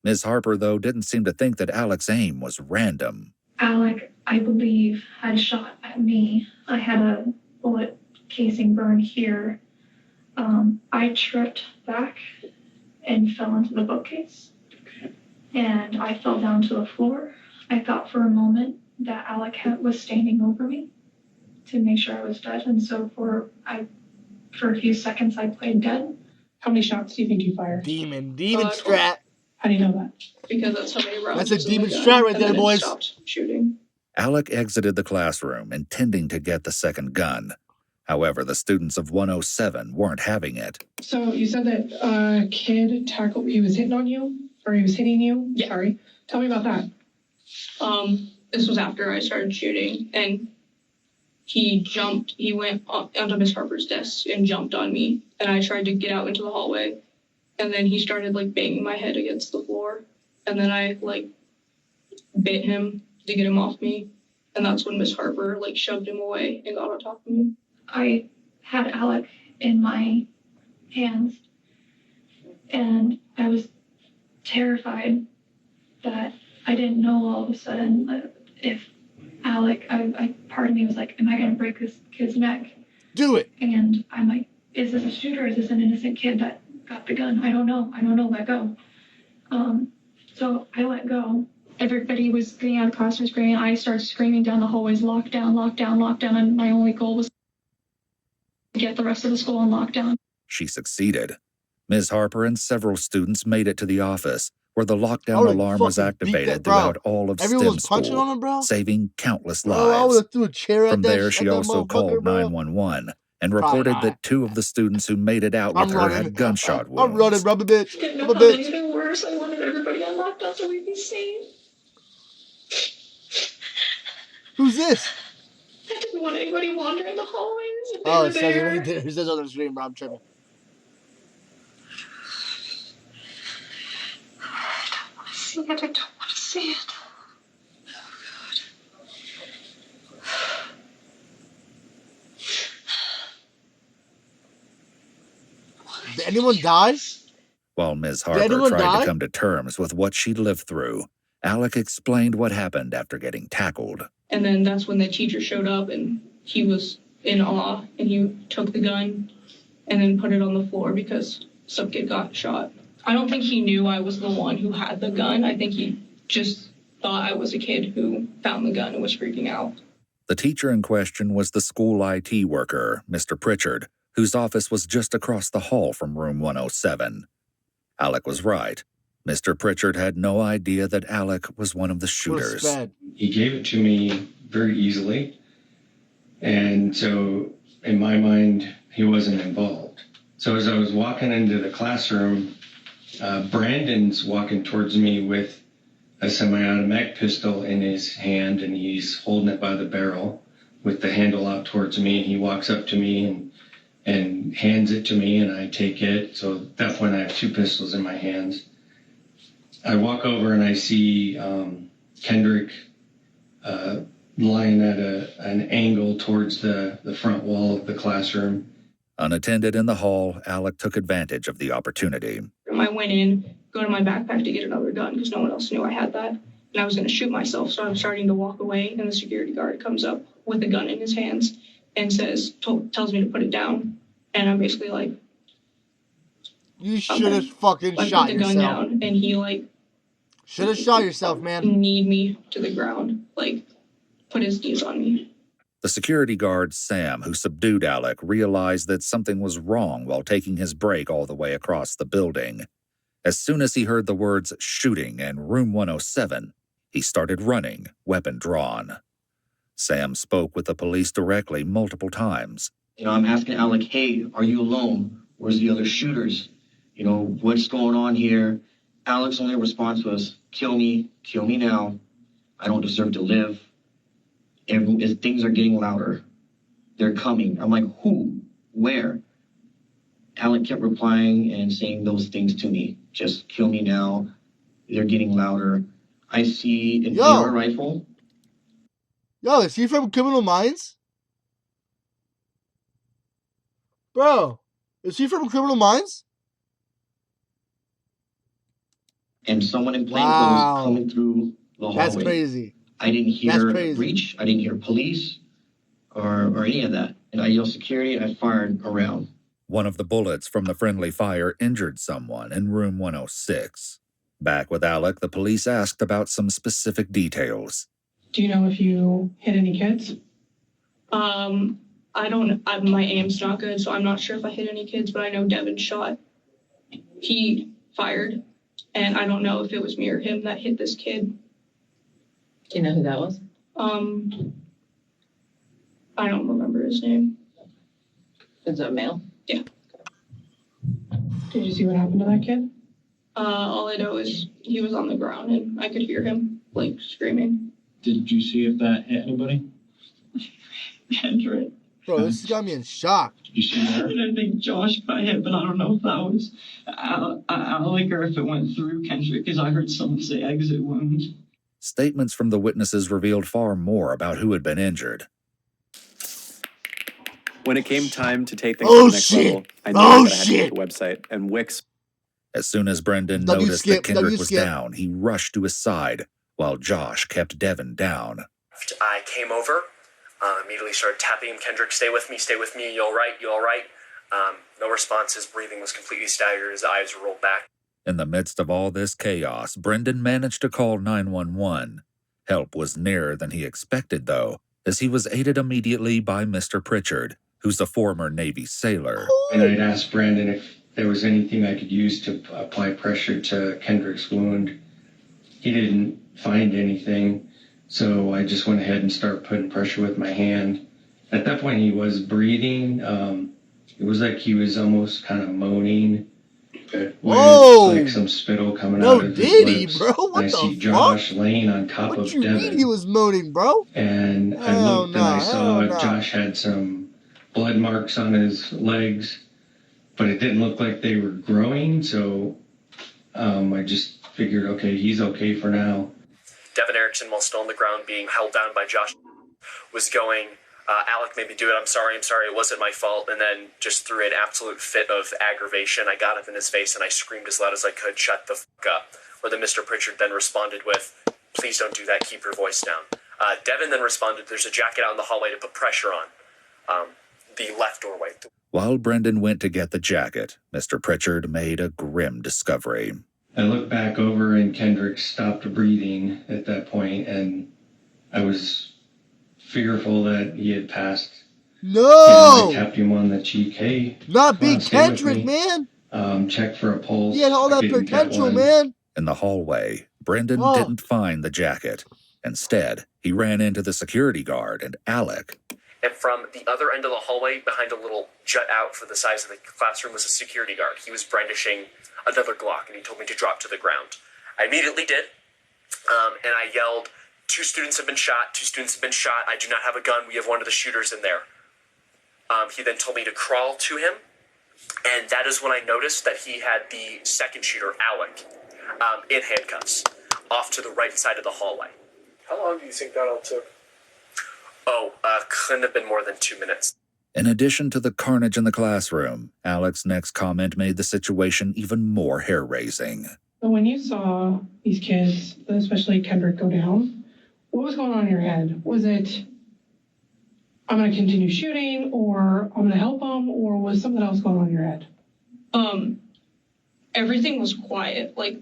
Ms. Harper, though, didn't seem to think that Alec's aim was random. Alec, I believe, had shot at me. I had a bullet casing burn here. I tripped back and fell into the bookcase. And I fell down to the floor. I thought for a moment that Alec was standing over me to make sure I was dead. And so for a few seconds, I played dead. How many shots do you think you fired? Demon strat. How do you know that? Because that's how many rounds. That's a demon strat right there, boys. Stopped shooting. Alec exited the classroom, intending to get the second gun. However, the students of 107 weren't having it. So you said that a kid he was hitting on you? Or he was hitting you? Yeah. Sorry. Tell me about that. This was after I started shooting, and he went onto Miss Harper's desk and jumped on me, and I tried to get out into the hallway, and then he started like banging my head against the floor, and then I like bit him to get him off me, and that's when Miss Harper like shoved him away and got on top of me. I had Alec in my hands, and I was terrified that I didn't know all of a sudden if Alec, part of me was like, am I going to break this kid's neck? Do it. And I'm like, is this a shooter? Is this an innocent kid that got the gun? I don't know. Let go. So I let go. Everybody was getting out of class screaming. I started screaming down the hallways, lockdown. And my only goal was to get the rest of the school on lockdown. She succeeded. Ms. Harper and several students made it to the office, where the lockdown alarm was activated throughout all of Everyone STEM was punching school, on him, bro? saving countless Bro, I lives. would've threw a chair at From that there, at she that also called motherfucker, bro. 911 and Probably reported not. that 2 of the students who made it out with her had gunshot wounds. I'm running, rubber bitch. Didn't know Rubber how things bitch. been worse. I wanted everybody on lockdown so we'd be safe. Who's this? I didn't want anybody wandering the hallways. If they Oh, were it says there. right there. It says on the screen, bro. I'm tripping. I don't want to see it. Did anyone die? While Ms. Did Harper anyone tried die? to come to terms with what she'd lived through, Alec explained what happened after getting tackled. And then that's when the teacher showed up, and he was in awe, and he took the gun and then put it on the floor because some kid got shot. I don't think he knew I was the one who had the gun. I think he just thought I was a kid who found the gun and was freaking out. The teacher in question was the school IT worker, Mr. Pritchard, whose office was just across the hall from room 107. Alec was right. Mr. Pritchard had no idea that Alec was one of the shooters. He gave it to me very easily. And so in my mind, he wasn't involved. So as I was walking into the classroom, Brandon's walking towards me with a semi-automatic pistol in his hand, and he's holding it by the barrel with the handle out towards me. And he walks up to me and hands it to me, and I take it. So at that point, I have 2 pistols in my hands. I walk over and I see Kendrick lying at an angle towards the front wall of the classroom. Unattended in the hall, Alec took advantage of the opportunity. I went in, go to my backpack to get another gun because no one else knew I had that. And I was going to shoot myself, so I'm starting to walk away, and the security guard comes up with a gun in his hands and tells me to put it down. And I'm basically like, you should have fucking I shot put the gun yourself. down, and he Should have shot yourself, man. kneed me to the ground, put his knees on me. The security guard, Sam, who subdued Alec, realized that something was wrong while taking his break all the way across the building. As soon as he heard the words shooting and room 107, he started running, weapon drawn. Sam spoke with the police directly multiple times. I'm asking Alec, hey, are you alone? Where's the other shooters? What's going on here? Alec's only response was, kill me now. I don't deserve to live. And things are getting louder. They're coming. I'm like, who? Where? Alec kept replying and saying those things to me. Just kill me now. They're getting louder. I see an AR rifle. Yo, is he from Criminal Minds? Bro, is he from Criminal Minds? And someone in plain clothes coming through the hallway. That's crazy. I didn't hear a breach. I didn't hear police or any of that. And I yelled security and I fired around. One of the bullets from the friendly fire injured someone in room 106. Back with Alec, the police asked about some specific details. Do you know if you hit any kids? I don't. My aim's not good, so I'm not sure if I hit any kids. But I know Devin shot. He fired, and I don't know if it was me or him that hit this kid. Do you know who that was? I don't remember his name. Is it a male? Yeah. Did you see what happened to that kid? All I know is he was on the ground and I could hear him screaming. Did you see if that hit anybody? Kendrick. Bro, this has got me in shock. You see that? I think Josh got hit, but I don't know if that was Alec or if it went through Kendrick, because I heard someone say exit wound. Statements from the witnesses revealed far more about who had been injured. When it came time to take things to the next level, I knew that I had to hit the website, and Wix. As soon as Brendan noticed that Kendrick was down, he rushed to his side, while Josh kept Devin down. I came over, immediately started tapping him. Kendrick, stay with me, you all right, you all right? No response, his breathing was completely staggered, his eyes were rolled back. In the midst of all this chaos, Brendan managed to call 911. Help was nearer than he expected, though, as he was aided immediately by Mr. Pritchard, who's a former Navy sailor. And I'd asked Brandon if there was anything I could use to apply pressure to Kendrick's wound. He didn't find anything, so I just went ahead and started putting pressure with my hand. At that point, he was breathing. It was like he was almost kind of moaning. Whoa! Like some spittle coming out of his lips. Bro, what I the see Josh laying on top of What you Devin. mean he was moaning, bro? And I looked and I saw Josh had some blood marks on his legs, but it didn't look like they were growing, so I just figured, okay, he's okay for now. Devin Erickson, while still on the ground being held down by Josh, was going, Alec made me do it, I'm sorry, it wasn't my fault, and then just threw an absolute fit of aggravation. I got up in his face and I screamed as loud as I could, shut the fuck up. Where the Mr. Pritchard then responded with, please don't do that, keep your voice down. Devin then responded, there's a jacket out in the hallway to put pressure on. The left doorway. While Brendan went to get the jacket, Mr. Pritchard made a grim discovery. I looked back over and Kendrick stopped breathing at that point, and I was fearful that he had passed. No! I tapped him on the cheek. Hey, not Big Kendrick, man. Check for a pulse. He had all that potential, man. In the hallway, Brendan didn't find the jacket. Instead, he ran into the security guard and Alec. And from the other end of the hallway, behind a little jut out for the size of the classroom, was a security guard. He was brandishing another Glock, and he told me to drop to the ground. I immediately did, and I yelled, 2 students have been shot, 2 students have been shot, I do not have a gun, we have one of the shooters in there. He then told me to crawl to him, and that is when I noticed that he had the second shooter, Alec, in handcuffs, off to the right side of the hallway. How long do you think that all took? Couldn't have been more than 2 minutes. In addition to the carnage in the classroom, Alec's next comment made the situation even more hair-raising. So when you saw these kids, especially Kendrick, go down, what was going on in your head? Was it, I'm going to continue shooting, or I'm going to help them, or was something else going on in your head? Everything was quiet. Like,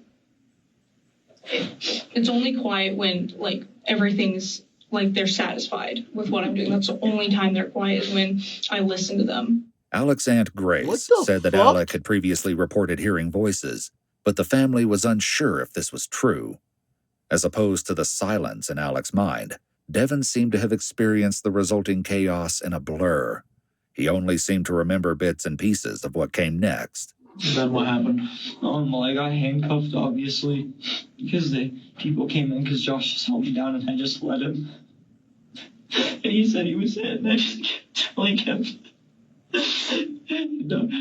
it's only quiet when, like, everything's, like they're satisfied with what I'm doing. That's the only time they're quiet, is when I listen to them. Alec's Aunt Grace said that Alec had previously reported hearing voices, but the family was unsure if this was true. As opposed to the silence in Alec's mind, Devin seemed to have experienced the resulting chaos in a blur. He only seemed to remember bits and pieces of what came next. Then what happened? Well, I got handcuffed, obviously, because the people came in because Josh just held me down and I just let him. And he said he was hit, and I just kept telling him,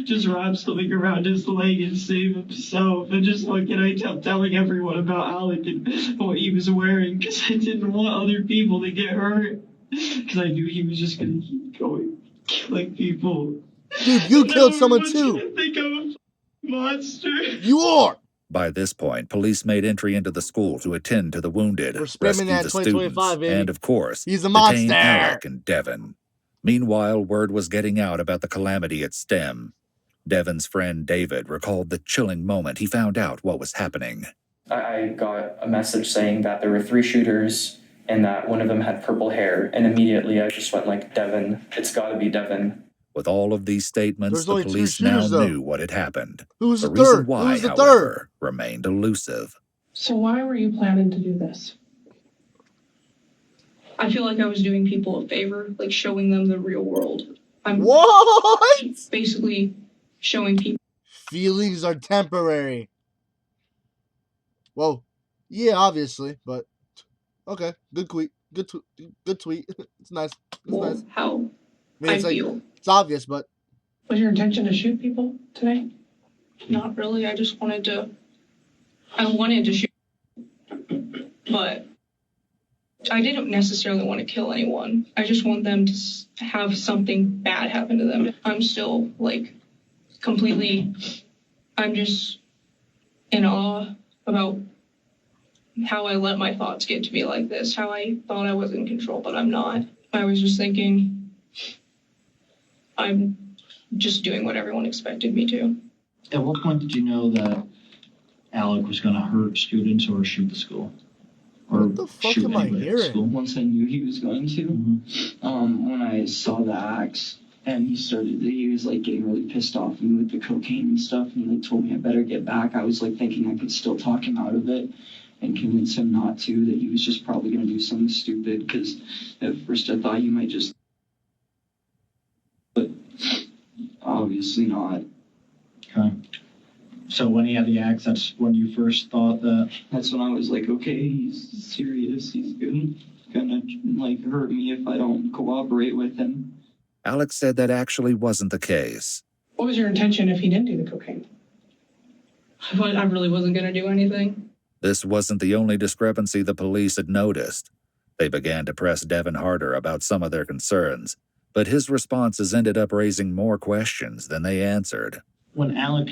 just wrap something around his leg and save himself. And just I kept telling everyone about Alec and what he was wearing because I didn't want other people to get hurt. Because I knew he was just going to keep going, killing people. Dude, you killed someone too. I think I'm a monster. You are. By this point, police made entry into the school to attend to the wounded, rescue the students, and of course, he's a detain monster. Alec and Devin. Meanwhile, word was getting out about the calamity at STEM. Devin's friend David recalled the chilling moment he found out what was happening. I got a message saying that there were 3 shooters and that one of them had purple hair, and immediately I just went like, Devin, it's gotta be Devin. With all of these statements, the police now knew what had happened. Who's the the reason third? why, Who's the however, remained elusive. So why were you planning to do this? I feel like I was doing people a favor, like showing them the real world. I'm What? basically showing people. Feelings are temporary. Whoa. Yeah, obviously, but okay. Good tweet. Good tweet. It's nice. It's nice. How I mean, feel. It's obvious, but. Was your intention to shoot people today? Not really. I just wanted to. I wanted to shoot, but I didn't necessarily want to kill anyone. I just want them to have something bad happen to them. I'm still completely. I'm just in awe about how I let my thoughts get to me like this. How I thought I was in control, but I'm not. I was just thinking, I'm just doing what everyone expected me to. At what point did you know that Alec was going to hurt students or shoot the school? Or what the fuck am I hearing? Once I knew he was going to, when I saw the axe and he was getting really pissed off at me with the cocaine and stuff, and he told me I better get back. I was thinking I could still talk him out of it and convince him not to, that he was just probably going to do something stupid, because at first I thought he might just, but obviously not. Okay. So when he had the axe, that's when you first thought that? That's when I was like, okay, he's serious. He's gonna hurt me if I don't cooperate with him. Alex said that actually wasn't the case. What was your intention if he didn't do the cocaine? I really wasn't gonna do anything. This wasn't the only discrepancy the police had noticed. They began to press Devin harder about some of their concerns, but his responses ended up raising more questions than they answered. When Alec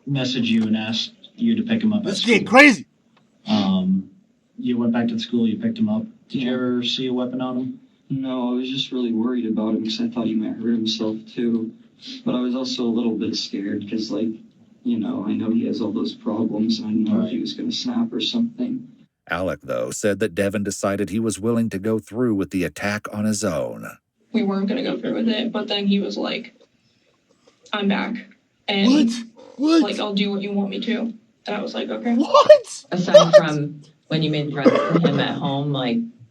messaged you and asked you to pick him up, this is getting crazy. You went back to the school, you picked him up. Did you ever see a weapon on him? No, I was just really worried about him because I thought he might hurt himself too. But I was also a little bit scared because, I know he has all those problems, and I didn't know if he was going to snap or something. Alec, though, said that Devin decided he was willing to go through with the attack on his own. We weren't going to go through with it, but then he was like, I'm back. And what? I'll do what you want me to. And I was like, okay. What? Aside from when you made threats to him at home,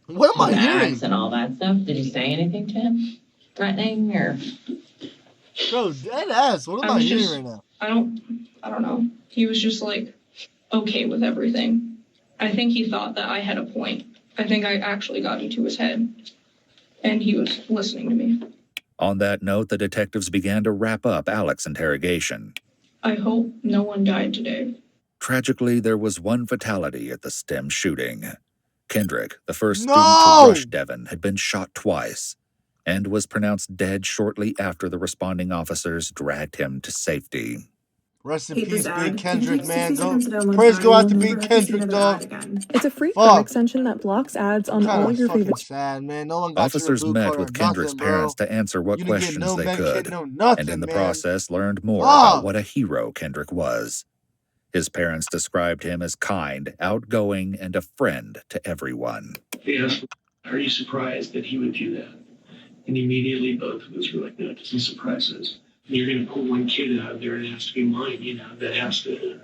what am I hearing? and all that stuff, did you say anything to him? Threatening or? Bro, dead ass. What am I hearing right now? I don't know. He was just okay with everything. I think he thought that I had a point. I think I actually got into his head. And he was listening to me. On that note, the detectives began to wrap up Alec's interrogation. I hope no one died today. Tragically, there was one fatality at the STEM shooting. Kendrick, the first student to rush Devin, had been shot twice and was pronounced dead shortly after the responding officers dragged him to safety. Rest in peace, Big Kendrick, man. Prayers go out to Big Kendrick, dog. It's a free Chrome extension that blocks ads on all your favorite. Sad, man. No one got Officers met with Kendrick's parents to answer what questions they could, and in the process learned more about what a hero Kendrick was. His parents described him as kind, outgoing, and a friend to everyone. Yes. Are you surprised that he would do that? And immediately both of us were like, no, it doesn't surprise us. And you're going to pull one kid out of there and it has to be mine, that has to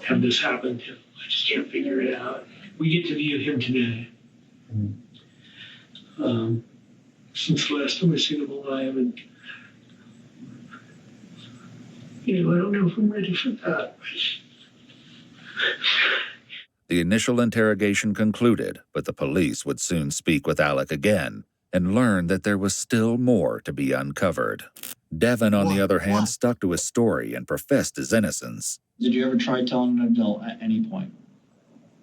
have this happen to him. I just can't figure it out. We get to view him today. Since the last time I seen him alive, and I don't know if I'm ready for that. The initial interrogation concluded, but the police would soon speak with Alec again and learn that there was still more to be uncovered. Devin, on the other hand, stuck to his story and professed his innocence. Did you ever try telling an adult at any point?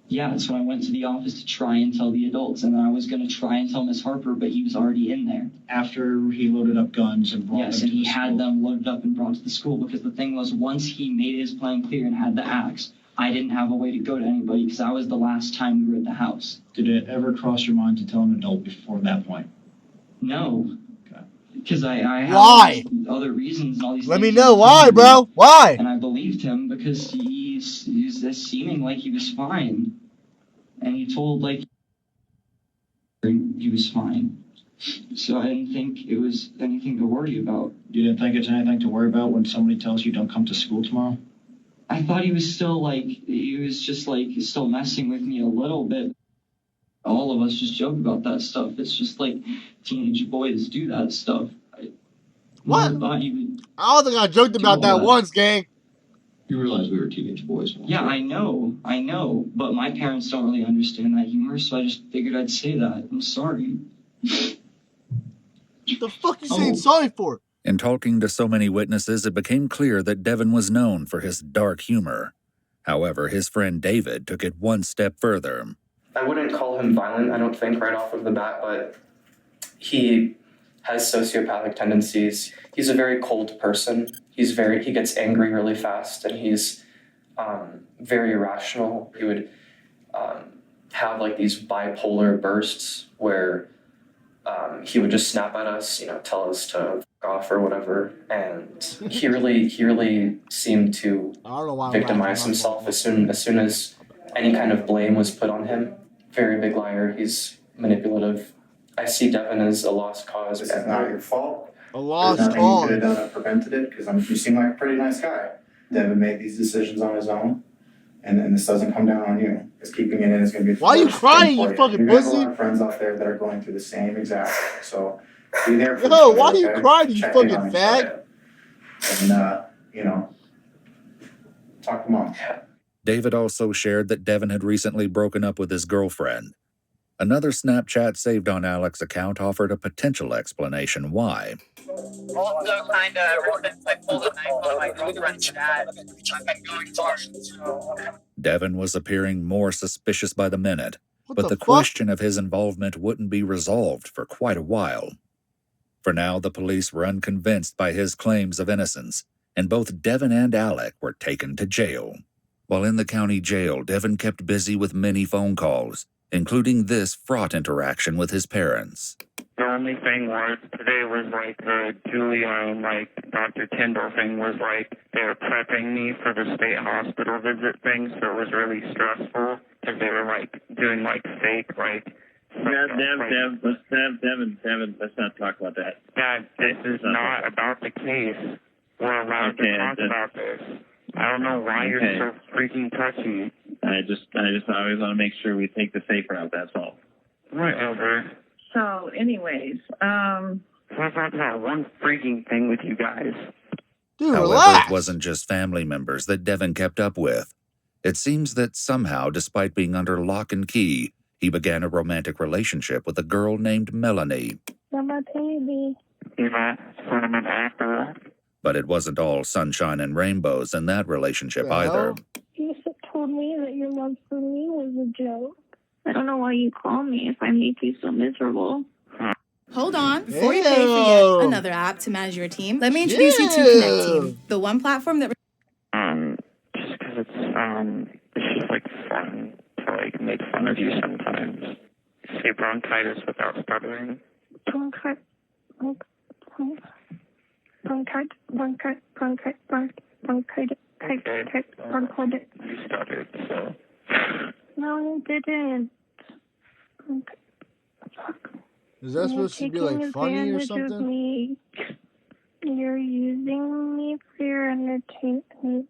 Yeah, so I went to the office to try and tell the adults, and then I was going to try and tell Miss Harper, but he was already in there. After he loaded up guns and brought them to the school? Yes, and he had them loaded up and brought to the school, because the thing was, once he made his plan clear and had the axe, I didn't have a way to go to anybody, because I was the last time we were at the house. Did it ever cross your mind to tell an adult before that point? No. Because I Why? had other reasons and all these Let things. me know why, bro. Why? And I believed him because he's just seeming like he was fine. And he told, like, he was fine. So I didn't think it was anything to worry about. You didn't think it's anything to worry about when somebody tells you don't come to school tomorrow? I thought he was still, still messing with me a little bit. All of us just joke about that stuff. It's just like teenage boys do that stuff. What? Thought he would I don't think I joked about that once, gang. You realize we were teenage boys. Yeah, I know. But my parents don't really understand that humor, so I just figured I'd say that. I'm sorry. What the fuck you saying sorry for? In talking to so many witnesses, it became clear that Devin was known for his dark humor. However, his friend David took it one step further. I wouldn't call him violent, I don't think, right off of the bat, but he has sociopathic tendencies. He's a very cold person. He gets angry really fast, and he's very irrational. He would have like these bipolar bursts where he would just snap at us, tell us to f*** off or whatever, and he really seemed to victimize himself as soon as any kind of blame was put on him. Very big liar. He's manipulative. I see Devin as a lost cause. This is not your fault. A lost There's nothing cause. you could have done that prevented it, because you seem like a pretty nice guy. Devin made these decisions on his own, and this doesn't come down on you. Because keeping it in is going to be. Why are you crying, you fucking You have a pussy? lot of friends out there that are going through the same exact thing. So be there for Yo, each why other, do you okay? cry, you Check fucking in on each fag? other. And talk to mom. David also shared that Devin had recently broken up with his girlfriend. Another Snapchat saved on Alec's account offered a potential explanation why. Also, kind of, ever since I pulled a knife on my girlfriend's dad, I've been going hard. Devin was appearing more suspicious by the minute, but the fuck? question of his involvement wouldn't be resolved for quite a while. For now, the police were unconvinced by his claims of innocence, and both Devin and Alec were taken to jail. While in the county jail, Devin kept busy with many phone calls, including this fraught interaction with his parents. The only thing was, today was like the Julia and like Dr. Tyndall thing was like they were prepping me for the state hospital visit thing, so it was really stressful because they were like doing like fake like. Devin, let's not talk about that. Dad, this is not about the case. We're allowed to talk about this. I don't know why you're so freaking touchy. I just always want to make sure we take the safe route, that's all. Whatever. So, anyways, Let's not about one freaking thing with you guys. Dude, However, relax. it wasn't just family members that Devin kept up with. It seems that somehow, despite being under lock and key, he began a romantic relationship with a girl named Melanie. Mama, baby. I'm an actor. But it wasn't all sunshine and rainbows in that relationship either. You told me that your love for me was a joke. I don't know why you call me if I make you so miserable. Hold on. Before you pay for yet another app to manage your team, let me introduce you to Connect Team, the one platform that... Just because it's just like fun to like make fun of you sometimes. Say bronchitis without stuttering. Bronchitis. You stuttered, so. No, you didn't. Is that supposed to be like funny or something? Me. You're using me for your entertainment.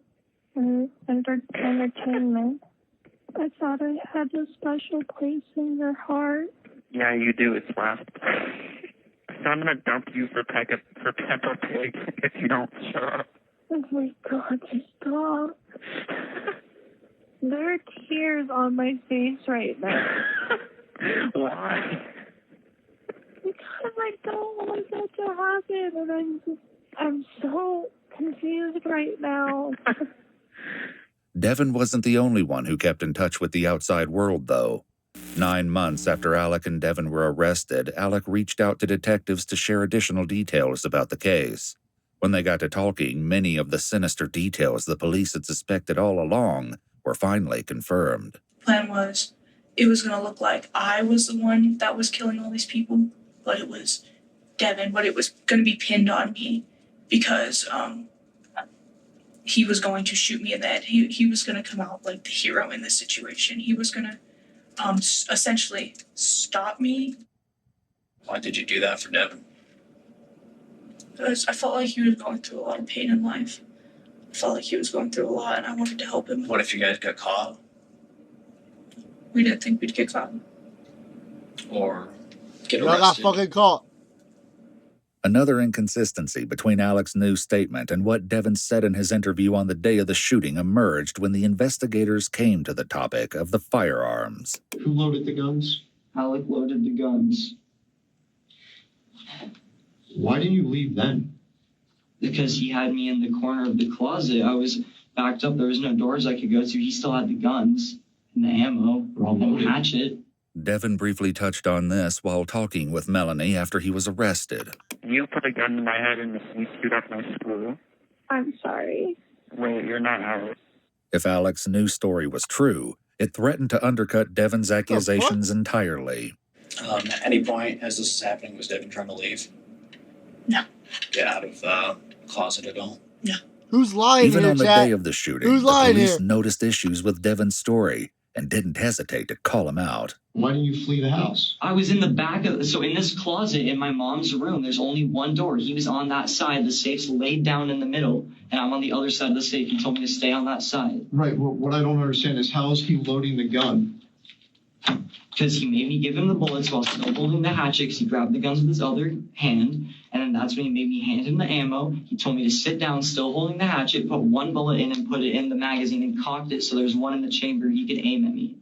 I thought I had a special place in your heart. Yeah, you do. It's last. So I'm gonna dump you for Peppa Pig if you don't shut up. Oh my God, stop. There are tears on my face right now. Why? Because I don't want that to happen, and I'm so confused right now. Devin wasn't the only one who kept in touch with the outside world, though. 9 months after Alec and Devin were arrested, Alec reached out to detectives to share additional details about the case. When they got to talking, many of the sinister details the police had suspected all along were finally confirmed. Plan was, it was going to look like I was the one that was killing all these people, but it was Devin, but it was going to be pinned on me because he was going to shoot me in the head. He was going to come out like the hero in this situation. He was going to essentially stop me. Why did you do that for Devin? Because I felt like he was going through a lot of pain in life. I felt like he was going through a lot and I wanted to help him. What if you guys got caught? We didn't think we'd get caught. Or get Y'all got arrested? fucking caught. Another inconsistency between Alec's new statement and what Devin said in his interview on the day of the shooting emerged when the investigators came to the topic of the firearms. Who loaded the guns? Alec loaded the guns. Why didn't you leave then? Because he had me in the corner of the closet. I was backed up. There was no doors I could go to. He still had the guns and the ammo and the hatchet. Devin briefly touched on this while talking with Melanie after he was arrested. You put a gun in my head and you shoot up my school. I'm sorry. Wait, you're not Alec. If Alec's new story was true, it threatened to undercut Devin's accusations entirely. At any point as this is happening, was Devin trying to leave? No. Get out of the closet at all? No. Who's lying Even here, on the chat? day of the shooting, Who's the lying police here? noticed issues with Devin's story and didn't hesitate to call him out. Why didn't you flee the house? I was in the back of, so in this closet in my mom's room, there's only one door. He was on that side. The safe's laid down in the middle, and I'm on the other side of the safe. He told me to stay on that side. Right, well, what I don't understand is how is he loading the gun? Because he made me give him the bullets while still holding the hatchet, because he grabbed the guns with his other hand, and then that's when he made me hand him the ammo. He told me to sit down, still holding the hatchet, put one bullet in and put it in the magazine and cocked it so there's one in the chamber he could aim at me.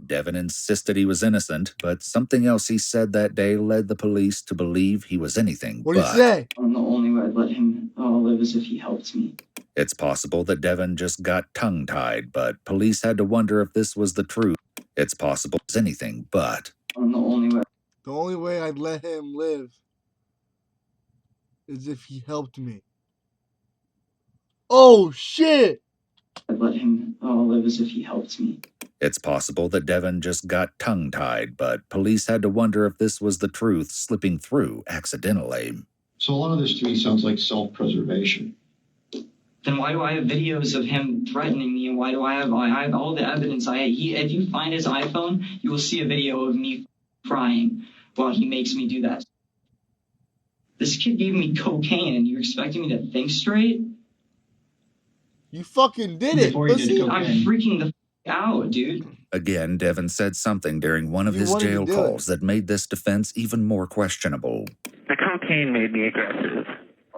Devin insisted he was innocent, but something else he said that day led the police to believe he was anything What did but. he say? And the only way I'd let him live is if he helped me. It's possible that Devin just got tongue-tied, but police had to wonder if this was the truth. It's possible it's anything but. And the only way. The only way I'd let him live is if he helped me. Oh, shit! I'd let him live as if he helped me. It's possible that Devin just got tongue-tied, but police had to wonder if this was the truth slipping through accidentally. So a lot of this to me sounds like self-preservation. Then why do I have videos of him threatening me, and why do I have all the evidence? If you find his iPhone, you will see a video of me crying while he makes me do that. This kid gave me cocaine, and you're expecting me to think straight? You fucking did it, pussy. I'm freaking the out, dude. Again, Devin said something during one of his wanted to jail do calls that made this defense even more questionable. The cocaine made me aggressive.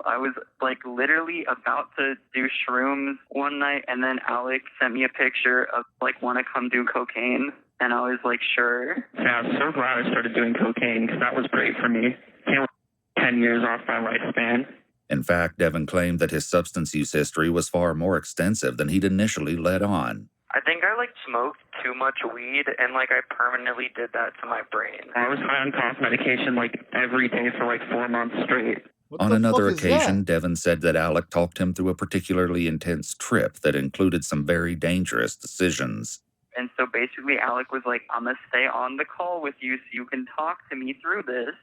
I was like literally about to do shrooms one night, and then Alec sent me a picture of like, want to come do cocaine, and I was like, sure. Yeah, I'm so glad I started doing cocaine because that was great for me. Can't 10 years off my lifespan. In fact, Devin claimed that his substance use history was far more extensive than he'd initially let on. I think I like smoked too much weed, and like I permanently did that to my brain. I was high on cough medication like every day for like 4 months straight. On another occasion, Devin said that Alec talked him through a particularly intense trip that included some very dangerous decisions. And so basically Alec was like, I'm going to stay on the call with you so you can talk to me through this.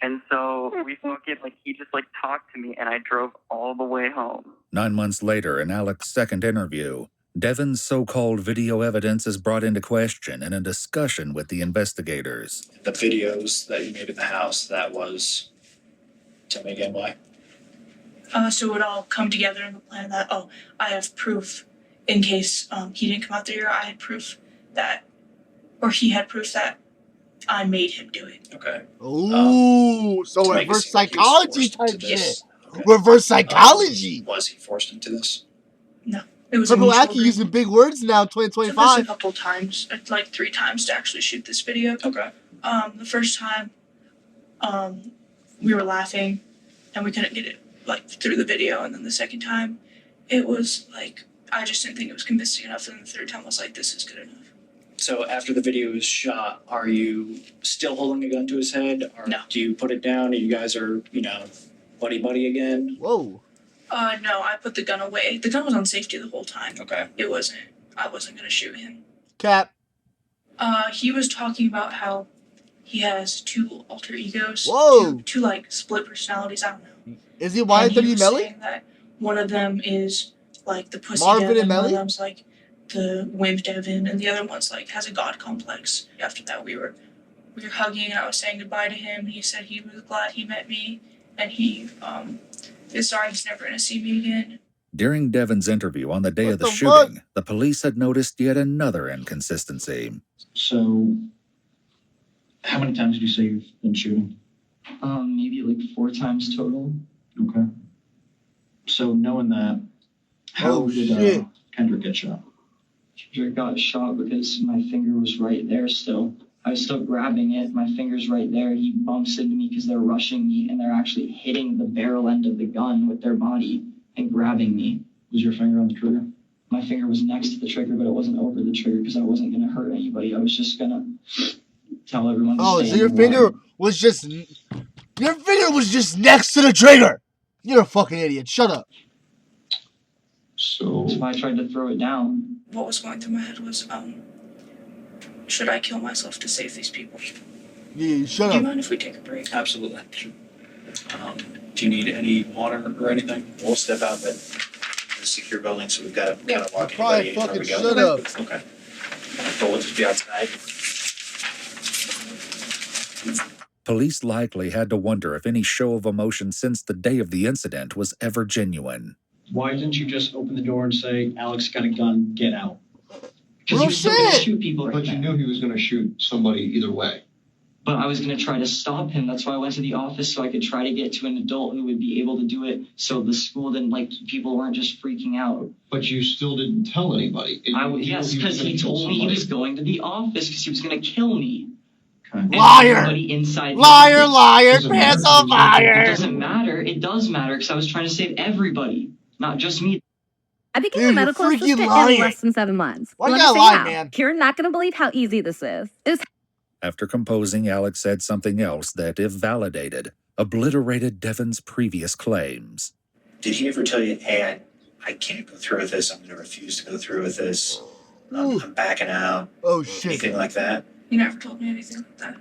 And so we fucking, like, he just, like, talked to me, and I drove all the way home. 9 months later, in Alec's second interview, Devin's so-called video evidence is brought into question in a discussion with the investigators. The videos that you made in the house, that was, tell me again why. So it would all come together in the plan that, I have proof in case he didn't come out there. I had proof that, or he had proof that I made him do it. Okay. Ooh, so to make it reverse seem like he was psychology forced type into shit. this. Okay. Reverse psychology. Was he forced into this? No. It was a Purple mutual Aki using big words now, Took us a 2025. couple times, like 3 times to actually shoot this video. Okay. The first time, we were laughing and we couldn't get it like through the video, and then the second time, it was like I just didn't think it was convincing enough, and the third time was like, this is good enough. So after the video is shot, are you still holding a gun to his head? Or No. do you put it down and you guys are, buddy again? Whoa. No, I put the gun away. The gun was on safety the whole time. Okay. I wasn't gonna shoot him. Cap. He was talking about how he has 2 alter egos. Whoa. Two like split personalities, I don't know. Is he Wyatt And he W. was Melly? saying that one of them is like the pussy Marvin Devin, and one of Melly? them's like the wimp Devin, and the other one's like has a god complex. After that we were hugging and I was saying goodbye to him. He said he was glad he met me, and he is sorry he's never gonna see me again. During Devin's interview on the day of the the shooting, the police had noticed yet another inconsistency. So, how many times did you say you've been shooting? Maybe like 4 times total. Okay. So knowing that, how did shit. Kendrick get shot? Kendrick got shot because my finger was right there still. I was still grabbing it, my finger's right there. He bumps into me because they're rushing me and they're actually hitting the barrel end of the gun with their body and grabbing me. Was your finger on the trigger? My finger was next to the trigger, but it wasn't over the trigger because I wasn't gonna hurt anybody. I was just gonna tell everyone to Oh, stay so in your the finger line. was just next to the trigger. You're a fucking idiot. Shut up. So I tried to throw it down. What was going through my head was, should I kill myself to save these people? Yeah, shut Do you up. mind if we take a break? Absolutely. Do you need any water or anything? We'll step out the secure building, so we've got to kind of walk Probably anybody where we fucking go. shut up. Okay. But we'll just be outside. Police likely had to wonder if any show of emotion since the day of the incident was ever genuine. Why didn't you just open the door and say, Alex got a gun, get out? Because he was still gonna shoot people. But you knew he was going to shoot somebody either way. But I was going to try to stop him. That's why I went to the office, so I could try to get to an adult who would be able to do it, so the school didn't, people weren't just freaking out. But you still didn't tell anybody. Yes, because he told me he was going to the office because he was going to kill me. And Liar! everybody inside the Liar, office- liar, Doesn't pants matter. on fire. It doesn't matter. It does matter because I was trying to save everybody, not just me. I became Dude, a medical you're freaking assistant lying. in less than 7 months. Why Let you me gotta say lie, how. man? You're not going to believe how easy this is. It was After composing, Alex said something else that, if validated, obliterated Devin's previous claims. Did he ever tell you, hey, I can't go through with this, I'm going to refuse to go through with this, I'm backing out, Oh, shit. anything like that? He never told me anything like that.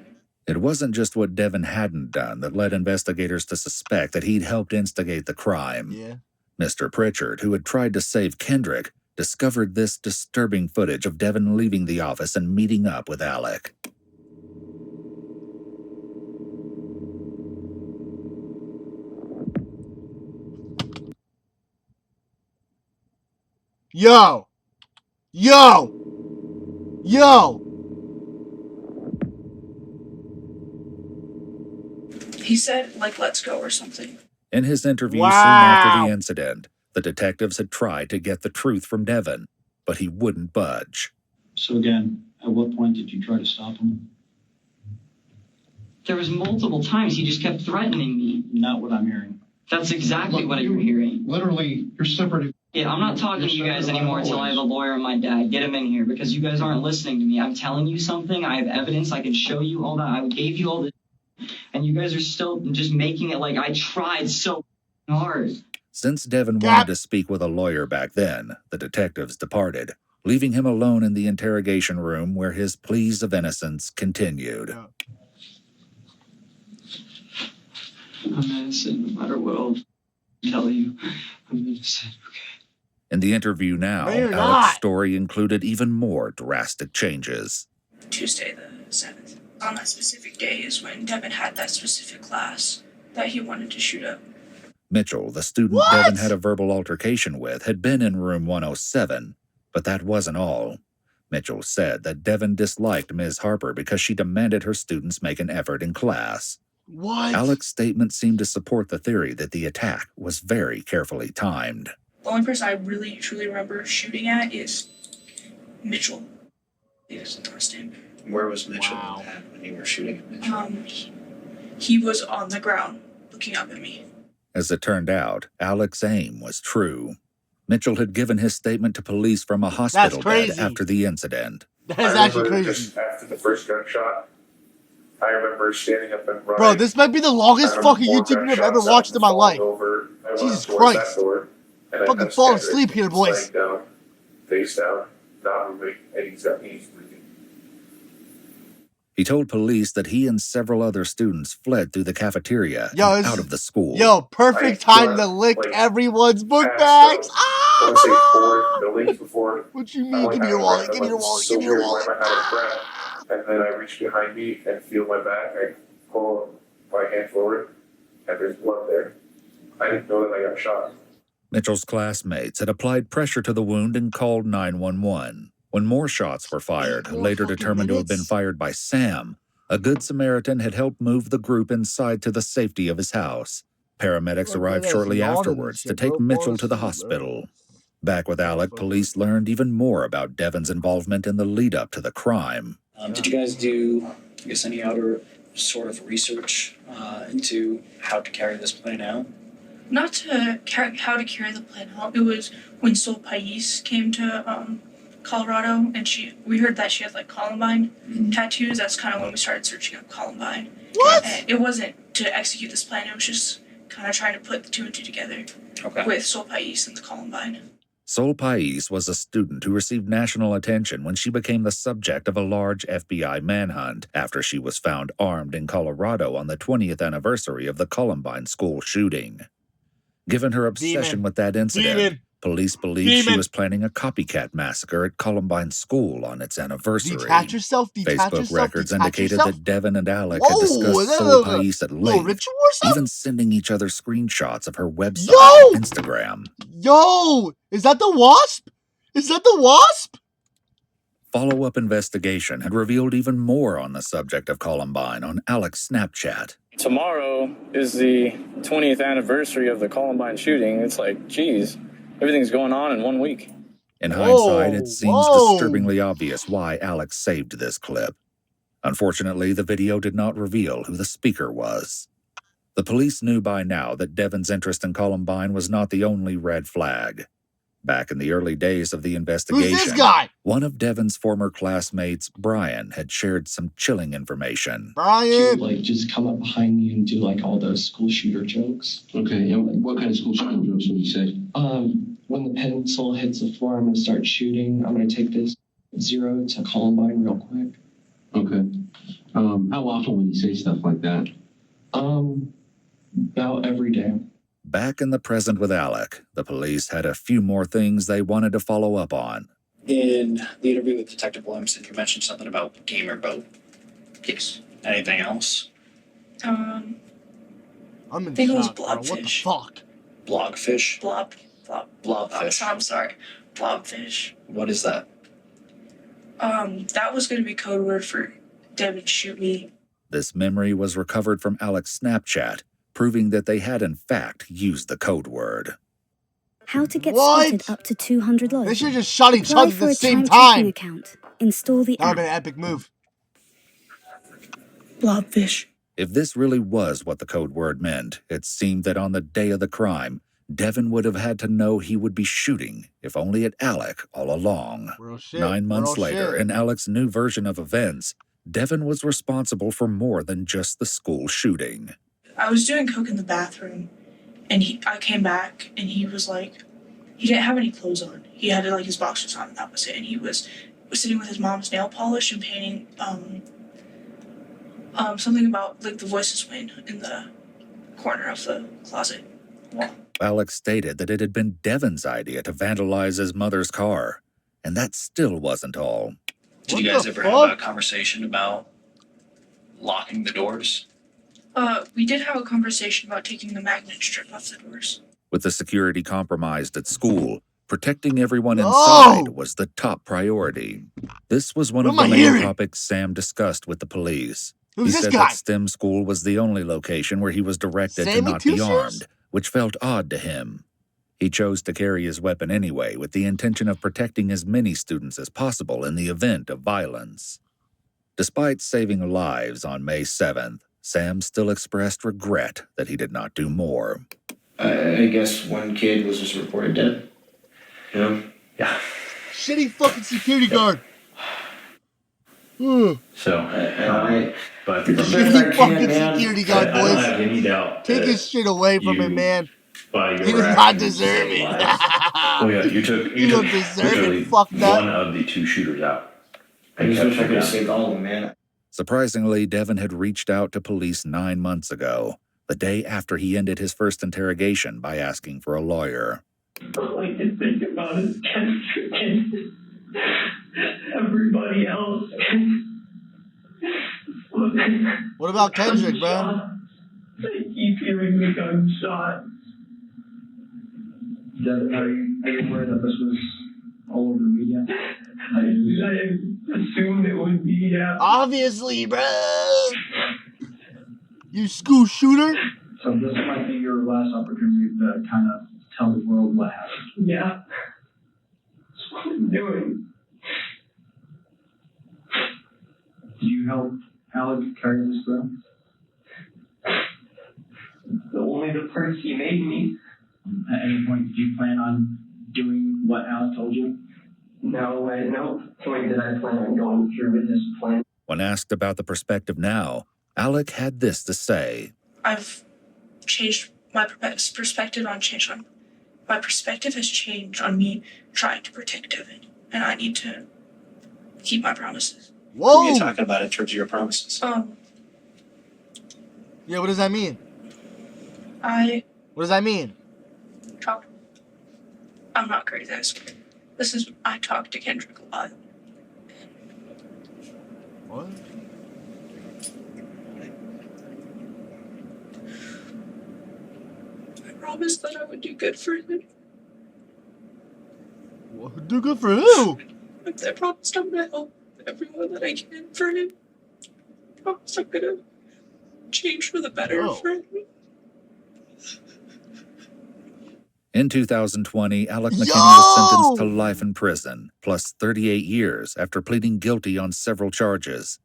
It wasn't just what Devin hadn't done that led investigators to suspect that he'd helped instigate the crime. Yeah. Mr. Pritchard, who had tried to save Kendrick, discovered this disturbing footage of Devin leaving the office and meeting up with Alec. Yo. Yo. Yo. He said, let's go or something. In his interview Wow. soon after the incident, the detectives had tried to get the truth from Devin, but he wouldn't budge. So again, at what point did you try to stop him? There was multiple times he just kept threatening me. Not what I'm hearing. That's exactly what you're hearing. Literally, you're separated. Yeah, I'm not talking to you guys anymore until I have a lawyer and my dad. Get him in here because you guys aren't listening to me. I'm telling you something. I have evidence. I can show you all that. I gave you all this. And you guys are still just making it like I tried so hard. Since Devin wanted to speak with a lawyer back then, the detectives departed, leaving him alone in the interrogation room where his pleas of innocence continued. I'm innocent no matter what I'll tell you. I'm innocent. In the interview now, No, you're Alec's not. story included even more drastic changes. Tuesday the 7th. On that specific day is when Devin had that specific class that he wanted to shoot up. Mitchell, the student Devin had a verbal altercation with, had been in room 107, but that wasn't all. Mitchell said that Devin disliked Ms. Harper because she demanded her students make an effort in class. What? Alec's statement seemed to support the theory that the attack was very carefully timed. The only person I really truly remember shooting at is Mitchell. He was the first name. Where was Mitchell at when you were shooting at Mitchell? He was on the ground looking up at me. As it turned out, Alec's aim was true. Mitchell had given his statement to police from a hospital bed crazy. after the incident. That is actually crazy. Just after the first gunshot, I remember standing up and running. Bro, this might be the longest fucking YouTube video I've ever watched in my life. Jesus Christ. Fucking fall asleep here, boys. Down, face down, not moving, and he's breathing. He told police that he and several other students fled through the cafeteria and out of the school. Yo, perfect time to lick everyone's book bags. I want to say 4 buildings before. What you mean? Give me your wallet. Give me your wallet. Give me your wallet. And then I reach behind me and feel my back. I pull my hand forward, and there's blood there. I didn't know that I got shot. Mitchell's classmates had applied pressure to the wound and called 911. When more shots were fired, later determined to have been fired by Sam, a good Samaritan had helped move the group inside to the safety of his house. Paramedics arrived shortly afterwards to take Mitchell to the hospital. Back with Alec, police learned even more about Devin's involvement in the lead-up to the crime. Did you guys do, I guess, any outer sort of research into how to carry this plan out? Not to how to carry the plan out. It was when Sol Pais came to Colorado, and we heard that she has like Columbine tattoos. That's kind of when we started searching up Columbine. What? And it wasn't to execute this plan. It was just kind of trying to put the 2 and 2 together with Sol Pais and the Columbine. Sol Pais was a student who received national attention when she became the subject of a large FBI manhunt after she was found armed in Colorado on the 20th anniversary of the Columbine school shooting. Given her obsession with that incident, police believed she was planning a copycat massacre at Columbine School on its anniversary. Detach yourself. Facebook records indicated that Devin and Alec had discussed Sol Pais at length, even sending each other screenshots of her website and Instagram. Yo, is that the Wasp? Is that the Wasp? Follow-up investigation had revealed even more on the subject of Columbine on Alec's Snapchat. Tomorrow is the 20th anniversary of the Columbine shooting. It's like, geez, everything's going on in 1 week. In hindsight, it seems disturbingly obvious why Alex saved this clip. Unfortunately, the video did not reveal who the speaker was. The police knew by now that Devin's interest in Columbine was not the only red flag. Back in the early days of the investigation, Who's this guy? One of Devin's former classmates, Brian, had shared some chilling information. Brian! Like, just come up behind me and do, like, all those school shooter jokes. Okay, and what kind of school shooter jokes would you say? When the pencil hits the floor, I'm going to start shooting. I'm going to take this 0 to Columbine real quick. Okay. How often would you say stuff like that? About every day. Back in the present with Alec, the police had a few more things they wanted to follow up on. In the interview with Detective Williamson, you mentioned something about gamer boat. Yes. Anything else? I'm in I think it was shock, bro. What the blobfish. fuck? Blogfish? Blobfish. I'm sorry. Blobfish. What is that? That was going to be code word for Devin shoot me. This memory was recovered from Alec's Snapchat, proving that they had in fact used the code word. How to get spotted up to 200 likes. They should have just shot each Apply other at for the a same time-tracking time. account. Install the That would app. have been an epic move. Blobfish. If this really was what the code word meant, it seemed that on the day of the crime, Devin would have had to know he would be shooting, if only at Alec all along. Real shit. 9 months Real later, shit. in Alec's new version of events, Devin was responsible for more than just the school shooting. I was doing coke in the bathroom, and I came back, and he was like, he didn't have any clothes on. He had like his boxers on, and that was it. And he was sitting with his mom's nail polish and painting something about like the Voices win in the corner of the closet wall. Alex stated that it had been Devin's idea to vandalize his mother's car, and that still wasn't all. Did you guys ever have a conversation about locking the doors? We did have a conversation about taking the magnet strip off the doors. With the security compromised at school, protecting everyone inside was the top priority. This was one of the main topics Sam discussed with the police. He said that STEM school was the only location where he was directed to not be armed, which felt odd to him. He chose to carry his weapon anyway, with the intention of protecting as many students as possible in the event of violence. Despite saving lives on May 7th, Sam still expressed regret that he did not do more. I guess one kid was just reported dead. Yeah. Shitty fucking security guard. So, but Shitty fucking security guard, I don't boys. have any doubt. Take his shit away from him, man. By He your does not actions, deserve saved it. lives. Oh yeah, you took don't deserve it, literally fuck that. one of the two shooters out. I just wish I could have saved all of them, man. Surprisingly, Devin had reached out to police 9 months ago, the day after he ended his first interrogation by asking for a lawyer. All I can think about is Kendrick and everybody else. What about Kendrick, bro? I keep hearing the gunshot. Are you aware that this was all over the media? I assumed it would be, yeah. Obviously, bro. You school shooter? So this might be your last opportunity to kind of tell the world what happened. Yeah. That's what I'm doing. Did you help Alec carry this through? Only the parts he made me. At any point, did you plan on doing what Alec told you? No, at no point did I plan on going through with this plan. When asked about the perspective now, Alec had this to say. I've changed my perspective on my perspective has changed on me trying to protect Devin, and I need to keep my promises. Whoa! What are you talking about in terms of your promises? Yeah, what does that mean? What does that mean? I'm not crazy. I talk to Kendrick a lot. What? I promised that I would do good for him. Do good for who? I promised I'm gonna help everyone that I can for him. I promised I'm gonna change for the better for him. In 2020, Alec McKinney was sentenced to life in prison, plus 38 years after pleading guilty on several charges.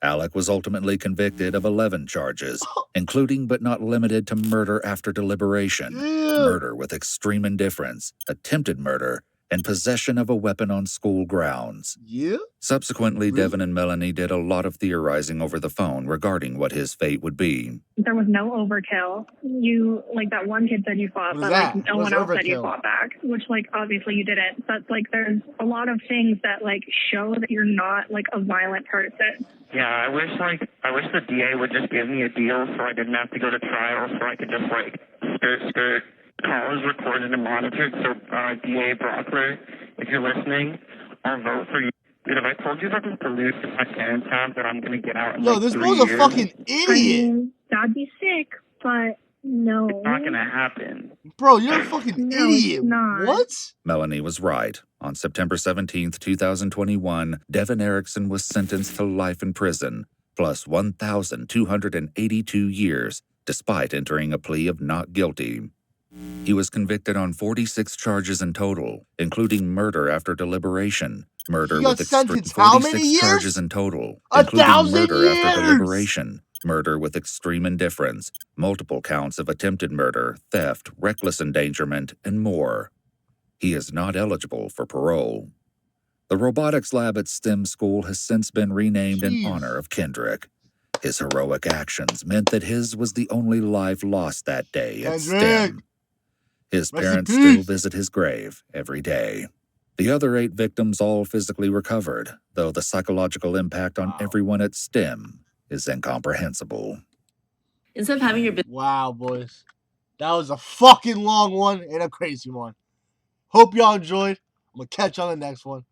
Alec was ultimately convicted of 11 charges, including but not limited to murder after deliberation, murder with extreme indifference, attempted murder, and possession of a weapon on school grounds. Yeah? Subsequently, Devin and Melanie did a lot of theorizing over the phone regarding what his fate would be. There was no overkill. You, like, that one kid said you fought, but, like, no one else said you fought back, which, like, obviously you didn't. But, like, there's a lot of things that, like, show that you're not, like, a violent person. Yeah, I wish the DA would just give me a deal so I didn't have to go to trial, so I could just, like, skirt. Call is recorded and monitored, so DA Brockler, if you're listening, I'll vote for you. Dude, if I told you about this delusion my parents have that I'm gonna get out in Yo, this 3 boy's years, a fucking idiot. I mean, that'd be sick, but no. It's not gonna happen. Bro, you're a fucking idiot. Not. What? Melanie was right. On September 17th, 2021, Devin Erickson was sentenced to life in prison, plus 1,282 years, despite entering a plea of not guilty. He was convicted on 46 charges in total, including murder after deliberation, murder with extreme 46 charges in total, including murder after deliberation, murder with extreme indifference, multiple counts of attempted murder, theft, reckless endangerment, and more. He is not eligible for parole. The robotics lab at STEM school has since been renamed in honor of Kendrick. His heroic actions meant that his was the only life lost that day at STEM. His parents still visit his grave every day. The other 8 victims all physically recovered, though the psychological impact on everyone at STEM is incomprehensible. Instead of having your Wow, boys. That was a fucking long one and a crazy one. Hope y'all enjoyed. I'm going to catch you on the next one.